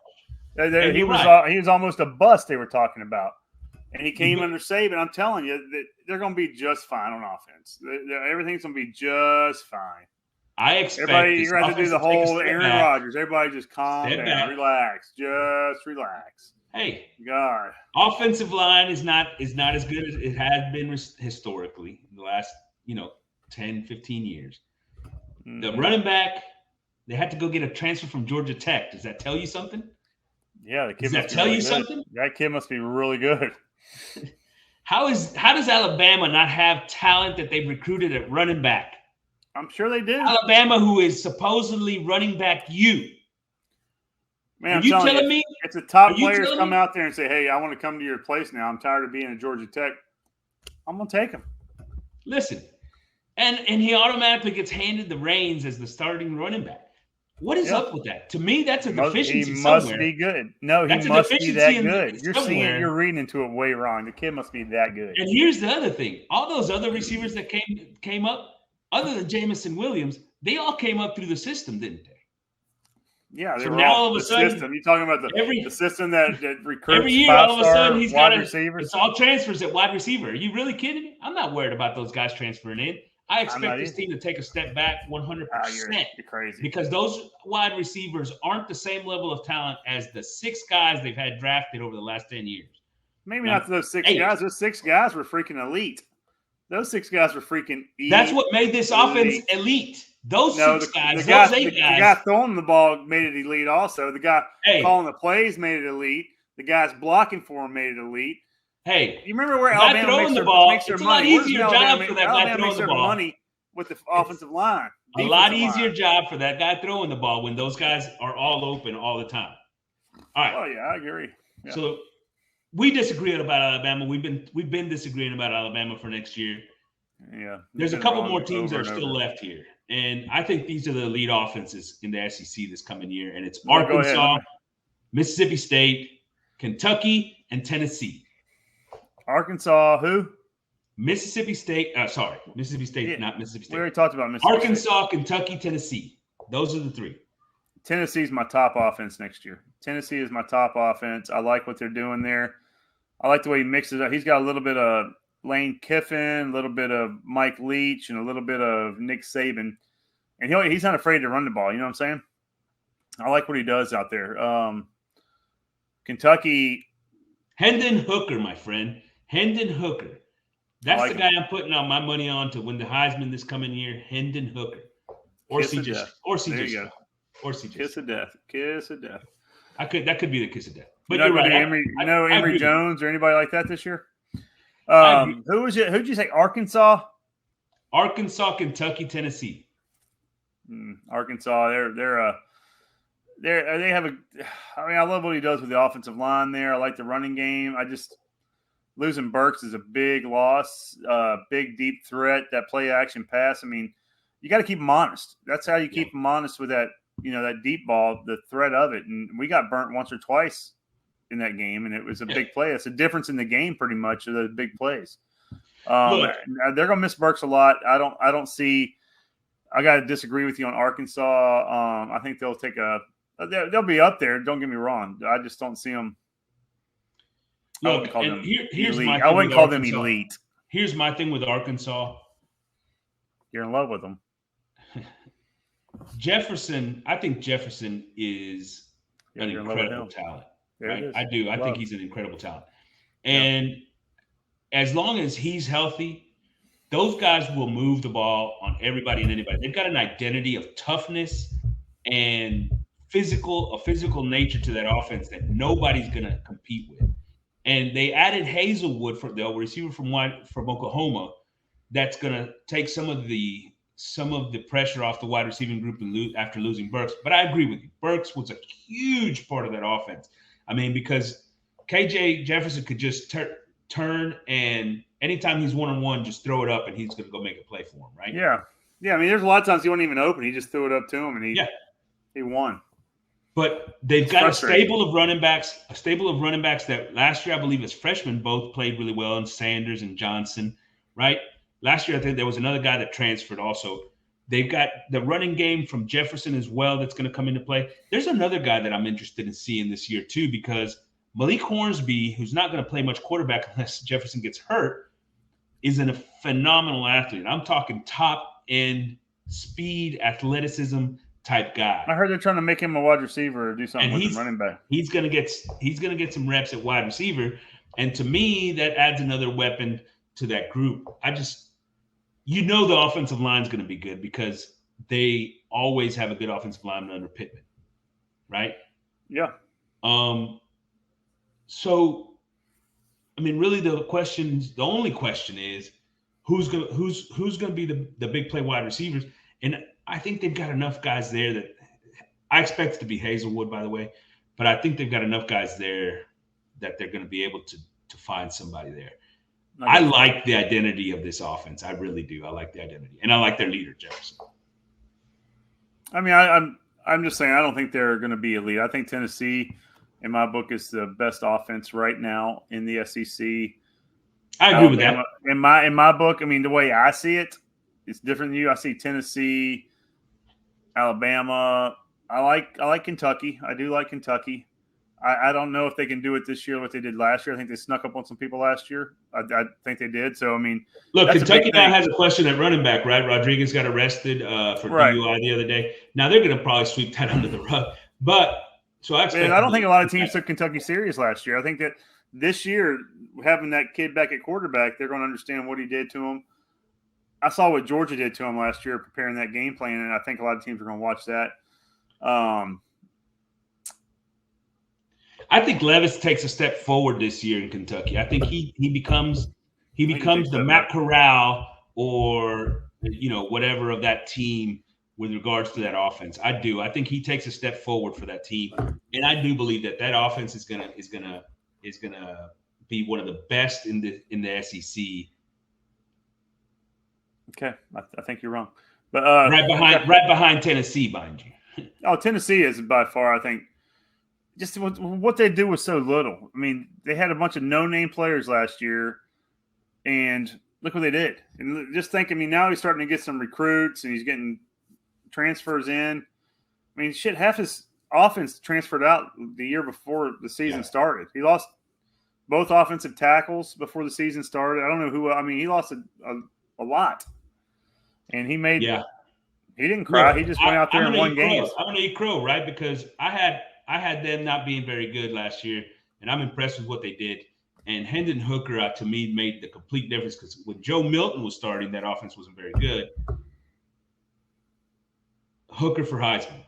That much. He was almost a bust. They were talking about. And he came under Saban. I'm telling you, that they're going to be just fine on offense. Everything's going to be just fine. I expect you're going to have to do the whole Aaron Rodgers. Everybody just calm down, relax, just relax. Hey, God, offensive line is not as good as it has been historically in the last 10, 15 years. Mm-hmm. The running back, they had to go get a transfer from Georgia Tech. Does that tell you something? Yeah, the kid does that tell you something? That kid must be really good. How does Alabama not have talent that they've recruited at running back? I'm sure they do. Alabama, who is supposedly running back Man, Are I'm you telling telling you, me? if the top Are you players telling come me? out there and say, "Hey, I want to come to your place now. I'm tired of being at Georgia Tech," I'm gonna take them. Listen, and he automatically gets handed the reins as the starting running back. What is Yeah, up with that? To me, that's a he deficiency must somewhere. be good. No, he That's a must be deficiency that in good. You're seeing, somewhere. you're reading into it way wrong. The kid must be that good. And here's the other thing: all those other receivers that came up, other than Jamison Williams, they all came up through the system, didn't they? Yeah, they So were now all all of a the sudden, system. You're talking about the every system that every recruits year, all of a sudden, 5-star he's got wide a. receivers. It's all transfers at wide receiver. Are you really kidding me? I'm not worried about those guys transferring in. I I'm expect not this either. team to take a step back 100%. You're crazy. Because those wide receivers aren't the same level of talent as the 6 guys they've had drafted over the last 10 years. Maybe not those 6 8. guys. Those 6 guys were freaking elite. Those 6 guys were freaking elite. That's what made this offense elite. Those 6 guys, the those 8 the guys. guy throwing the ball made it elite also. The guy calling the plays made it elite. The guys blocking for him made it elite. Hey, you remember where Alabama makes their money? It's a lot easier job for that guy throwing the ball. Money with the offensive line. A lot easier job for that guy throwing the ball when those guys are all open all the time. All right. Oh yeah, I agree. Yeah. So we disagree about Alabama. We've been disagreeing about Alabama for next year. Yeah. There's a couple more teams that are still left here. And I think these are the elite offenses in the SEC this coming year. And it's Arkansas, Mississippi State, Kentucky, and Tennessee. Arkansas, who? Mississippi State. Mississippi State, not Mississippi State. We already talked about Mississippi Arkansas, Kentucky, Tennessee. Those are the 3. Tennessee's my top offense next year. Tennessee is my top offense. I like what they're doing there. I like the way he mixes up. He's got a little bit of Lane Kiffin, a little bit of Mike Leach, and a little bit of Nick Saban. And he's not afraid to run the ball. You know what I'm saying? I like what he does out there. Kentucky. Hendon Hooker, my friend. Hendon Hooker. That's the guy I'm putting on my money on to win the Heisman this coming year. Hendon Hooker. Or CJ. Kiss of death. Kiss of death. That could be the kiss of death. But you're right. Emory Jones or anybody like that this year? Who'd you say? Arkansas? Arkansas, Kentucky, Tennessee. Arkansas, they have a. I mean, I love what he does with the offensive line there. I like the running game. Losing Burks is a big loss, big deep threat. That play action pass. I mean, you got to keep them honest. That's how you keep them honest with that. That deep ball, the threat of it. And we got burnt once or twice in that game, and it was a big play. It's a difference in the game, pretty much, of those big plays. They're gonna miss Burks a lot. I don't see. I got to disagree with you on Arkansas. I think they'll take they'll be up there. Don't get me wrong. I just don't see them. Look, here's my thing. I wouldn't call them elite. Here's my thing with Arkansas. You're in love with them. Jefferson, I think Jefferson is an incredible talent. Right? I do. I think he's an incredible talent. And as long as he's healthy, those guys will move the ball on everybody and anybody. They've got an identity of toughness and physical nature to that offense that nobody's going to compete with. And they added Hazelwood, for the receiver from Oklahoma, that's going to take some of the pressure off the wide receiving group after losing Burks. But I agree with you. Burks was a huge part of that offense. I mean, because KJ Jefferson could just turn and anytime he's one-on-one, just throw it up and he's going to go make a play for him, right? Yeah. Yeah, I mean, there's a lot of times he wasn't even open. He just threw it up to him and he won. But they've got a stable of running backs that last year, I believe, as freshmen, both played really well, and Sanders and Johnson, right? Last year, I think there was another guy that transferred also. They've got the running game from Jefferson as well that's going to come into play. There's another guy that I'm interested in seeing this year too, because Malik Hornsby, who's not going to play much quarterback unless Jefferson gets hurt, is a phenomenal athlete. I'm talking top-end speed, athleticism type guy. I heard they're trying to make him a wide receiver or do something with him running back. He's going to get some reps at wide receiver, and to me, that adds another weapon to that group. The offensive line is going to be good because they always have a good offensive lineman under Pittman, right? Yeah. So, I mean, really, the only question is who's going to be the big play wide receivers, and I think they've got enough guys there that I expect it to be Hazelwood, by the way, but but I think they've got enough guys there that they're going to be able to find somebody there. I like the identity of this offense. I really do. I like the identity, and I like their leader, Jefferson. I mean, I'm just saying I don't think they're going to be elite. I think Tennessee, in my book, is the best offense right now in the SEC. I agree with that. In my book, I mean, the way I see it, it's different than you. I see Tennessee, Alabama. I like Kentucky. I do like Kentucky. I don't know if they can do it this year what they did last year. I think they snuck up on some people last year. I think they did. So, I mean, look, Kentucky now has a question at running back, right? Rodriguez got arrested for DUI the other day. Now they're going to probably sweep that under the rug. But so I expect. I don't think a lot of teams took Kentucky serious last year. I think that this year, having that kid back at quarterback, they're going to understand what he did to him. I saw what Georgia did to him last year preparing that game plan, and I think a lot of teams are going to watch that. I think Levis takes a step forward this year in Kentucky. I think he becomes the Matt Corral or whatever of that team with regards to that offense. I do. I think he takes a step forward for that team, and I do believe that offense is gonna be one of the best in the SEC. Okay, I think you're wrong, but right behind Tennessee, mind you. Oh, Tennessee is by far, I think. Just what they do was so little. I mean, they had a bunch of no-name players last year, and look what they did. And just think, I mean, now he's starting to get some recruits, and he's getting transfers in. I mean, shit, half his offense transferred out the year before the season started. He lost both offensive tackles before the season started. I don't know who – I mean, he lost a lot. And he made he didn't cry. Look, he just went out there and won games. I'm going to eat crow, right, because I had them not being very good last year, and I'm impressed with what they did. And Hendon Hooker, to me, made the complete difference because when Joe Milton was starting, that offense wasn't very good. Hooker for Heisman.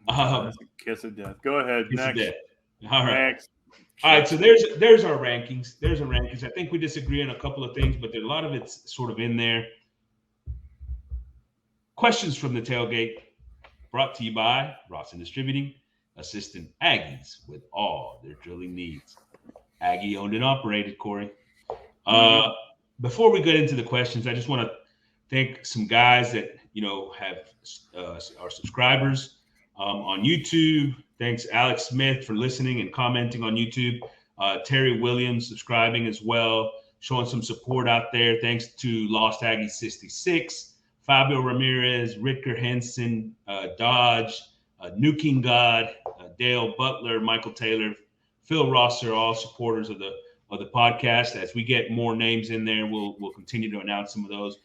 That's a kiss of death. Go ahead. Next. All right. Next. All right. So there's our rankings. I think we disagree on a couple of things, but a lot of it's sort of in there. Questions from the tailgate. Brought to you by Rawson Distributing, assistant Aggies with all their drilling needs. Aggie owned and operated, Corey. Before we get into the questions, I just want to thank some guys that have our subscribers on YouTube. Thanks, Alex Smith, for listening and commenting on YouTube. Terry Williams subscribing as well, showing some support out there. Thanks to Lost Aggie 66. Fabio Ramirez, Ricker Henson, Dodge, Nuking God, Dale Butler, Michael Taylor, Phil Rosser, all supporters of the podcast. As we get more names in there, we'll continue to announce some of those.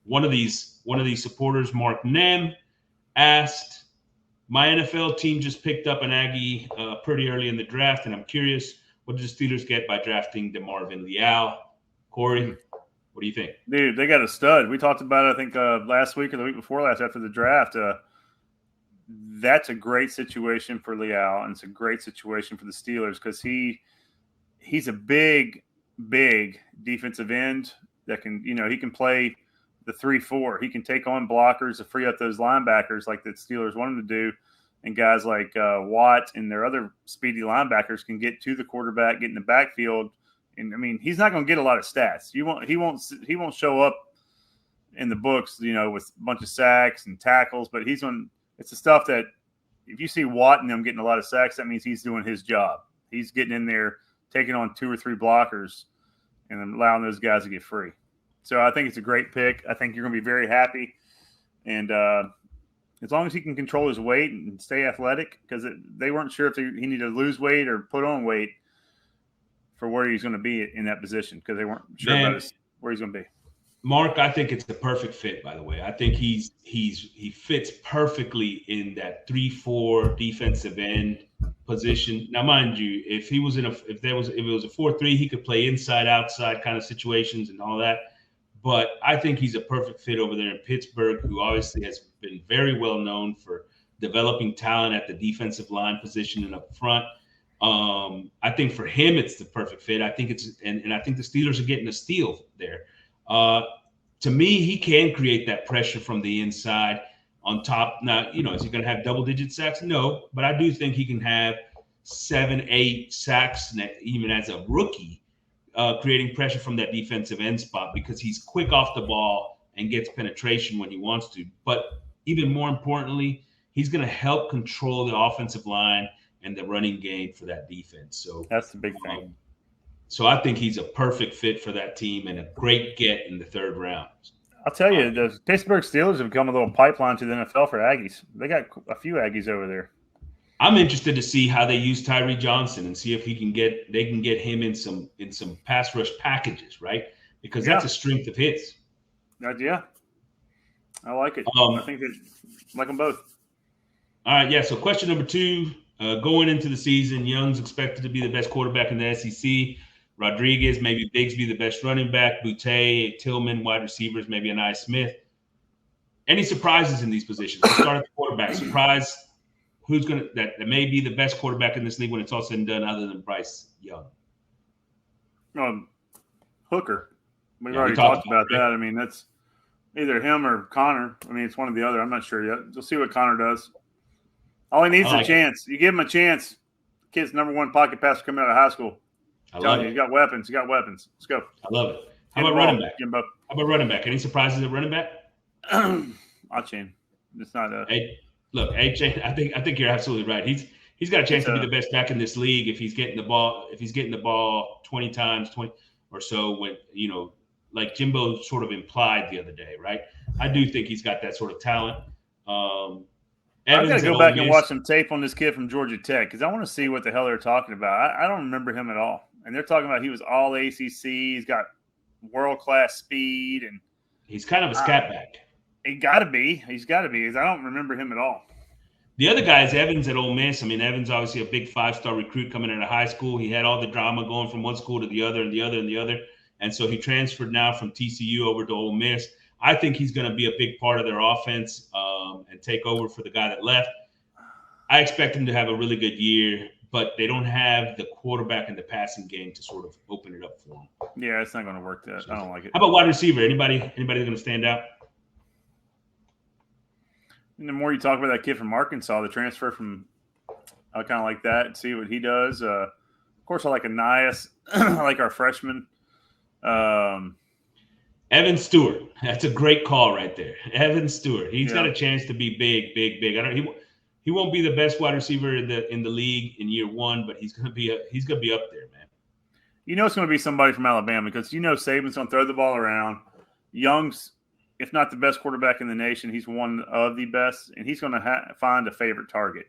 One of these supporters, Mark Nem, asked, "My NFL team just picked up an Aggie pretty early in the draft, and I'm curious, what did the Steelers get by drafting DeMarvin Leal?" Corey, what do you think? Dude, they got a stud. We talked about it, I think, last week or the week before last after the draft. That's a great situation for Leal, and it's a great situation for the Steelers because he's a big defensive end that can, he can play the 3-4. He can take on blockers to free up those linebackers like the Steelers want him to do. And guys like Watt and their other speedy linebackers can get to the quarterback, get in the backfield. And I mean, he's not going to get a lot of stats. He won't show up in the books, with a bunch of sacks and tackles. But it's the stuff that if you see Watt and them getting a lot of sacks, that means he's doing his job. He's getting in there, taking on 2 or 3 blockers, and allowing those guys to get free. So I think it's a great pick. I think you're going to be very happy, and as long as he can control his weight and stay athletic, because they weren't sure if he needed to lose weight or put on weight for where he's going to be in that position because they weren't sure about where he's going to be. Mark, I think it's the perfect fit, by the way. I think he fits perfectly in that 3-4 defensive end position. Now, mind you, if it was a 4-3, he could play inside, outside kind of situations and all that. But I think he's a perfect fit over there in Pittsburgh, who obviously has been very well known for developing talent at the defensive line position and up front. I think for him, it's the perfect fit. I think and I think the Steelers are getting a steal there. To me, he can create that pressure from the inside. on top. Now, is he going to have double-digit sacks? No, but I do think he can have 7, 8 sacks even as a rookie, creating pressure from that defensive end spot because he's quick off the ball and gets penetration when he wants to. But even more importantly, he's going to help control the offensive line and the running game for that defense. So that's the big thing. So I think he's a perfect fit for that team and a great get in the 3rd round. I'll tell you, the Pittsburgh Steelers have become a little pipeline to the NFL for Aggies. They got a few Aggies over there. I'm interested to see how they use Tyree Johnson and see if they can get him in some pass rush packages, right? Because that's a strength of his. Yeah, I like it. I think that like them both. All right, yeah. So question number 2, going into the season, Young's expected to be the best quarterback in the SEC. Rodriguez, maybe Bigsby, the best running back. Boutte, Tillman, wide receivers, maybe Anai Smith. Any surprises in these positions? Let's start at the quarterback. Surprise. Who's that may be the best quarterback in this league when it's all said and done, other than Bryce Young? Hooker. We've already talked about that. I mean, that's either him or Connor. I mean, it's one or the other. I'm not sure yet. We'll see what Connor does. All he needs is a chance. You give him a chance. Kid's number 1 pocket passer coming out of high school. I love it. He's got weapons. Let's go. I love it. How about running back? How about running back? Any surprises at running back? Achane. It's not a. Hey, look, Achane. I think you're absolutely right. He's got a chance to be the best back in this league if he's getting the ball 20 times, 20 or so. When like Jimbo sort of implied the other day, right? I do think he's got that sort of talent. I've got to go back and watch some tape on this kid from Georgia Tech because I want to see what the hell they're talking about. I don't remember him at all. And they're talking about he was all ACC. He's got world-class speed. And he's kind of a scat back. He's got to be because I don't remember him at all. The other guy is Evans at Ole Miss. I mean, Evans obviously a big 5-star recruit coming out of high school. He had all the drama going from one school to the other and the other and the other. And so he transferred now from TCU over to Ole Miss. I think he's going to be a big part of their offense and take over for the guy that left. I expect him to have a really good year, but they don't have the quarterback in the passing game to sort of open it up for him. Yeah, it's not going to work. I don't like it. How about wide receiver? Anybody going to stand out? And the more you talk about that kid from Arkansas, the transfer from, I kind of like that and see what he does. Of course, I like Anias. I like our freshman. Evan Stewart. That's a great call right there. Evan Stewart. He's got a chance to be big. He won't be the best wide receiver in the league in year 1, but he's gonna be up there, man. It's going to be somebody from Alabama because Saban's going to throw the ball around. Young's, if not the best quarterback in the nation, he's one of the best, and he's going to find a favorite target.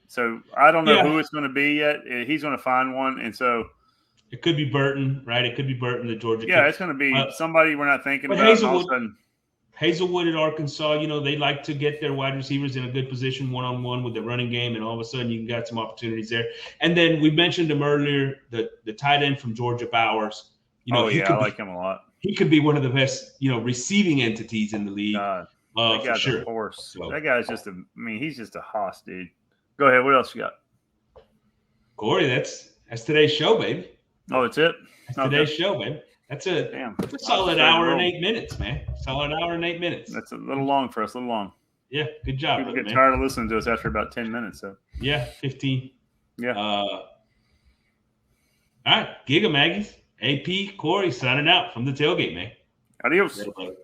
So I don't know who it's going to be yet. He's going to find one, and so. It could be Burton, right? It could be Burton, the Georgia kid. It's going to be somebody we're not thinking about. Hazelwood at Arkansas, they like to get their wide receivers in a good position one-on-one with the running game, and all of a sudden you got some opportunities there. And then we mentioned him earlier, the tight end from Georgia, Bowers. I like him a lot. He could be one of the best, receiving entities in the league. That guy's for sure. A force. So. That guy's he's just a hoss, dude. Go ahead. What else you got? Corey, that's today's show, baby. Oh, that's it? That's today's show, baby. That's a solid hour and 8 minutes, man. Solid hour and 8 minutes. That's a little long for us, a little long. Yeah, good job. People get tired of listening to us after about 10 minutes. So. Yeah, 15. Yeah. All right, Giga Aggies. AP, Corey signing out from the tailgate, man. Adios. Later, brother.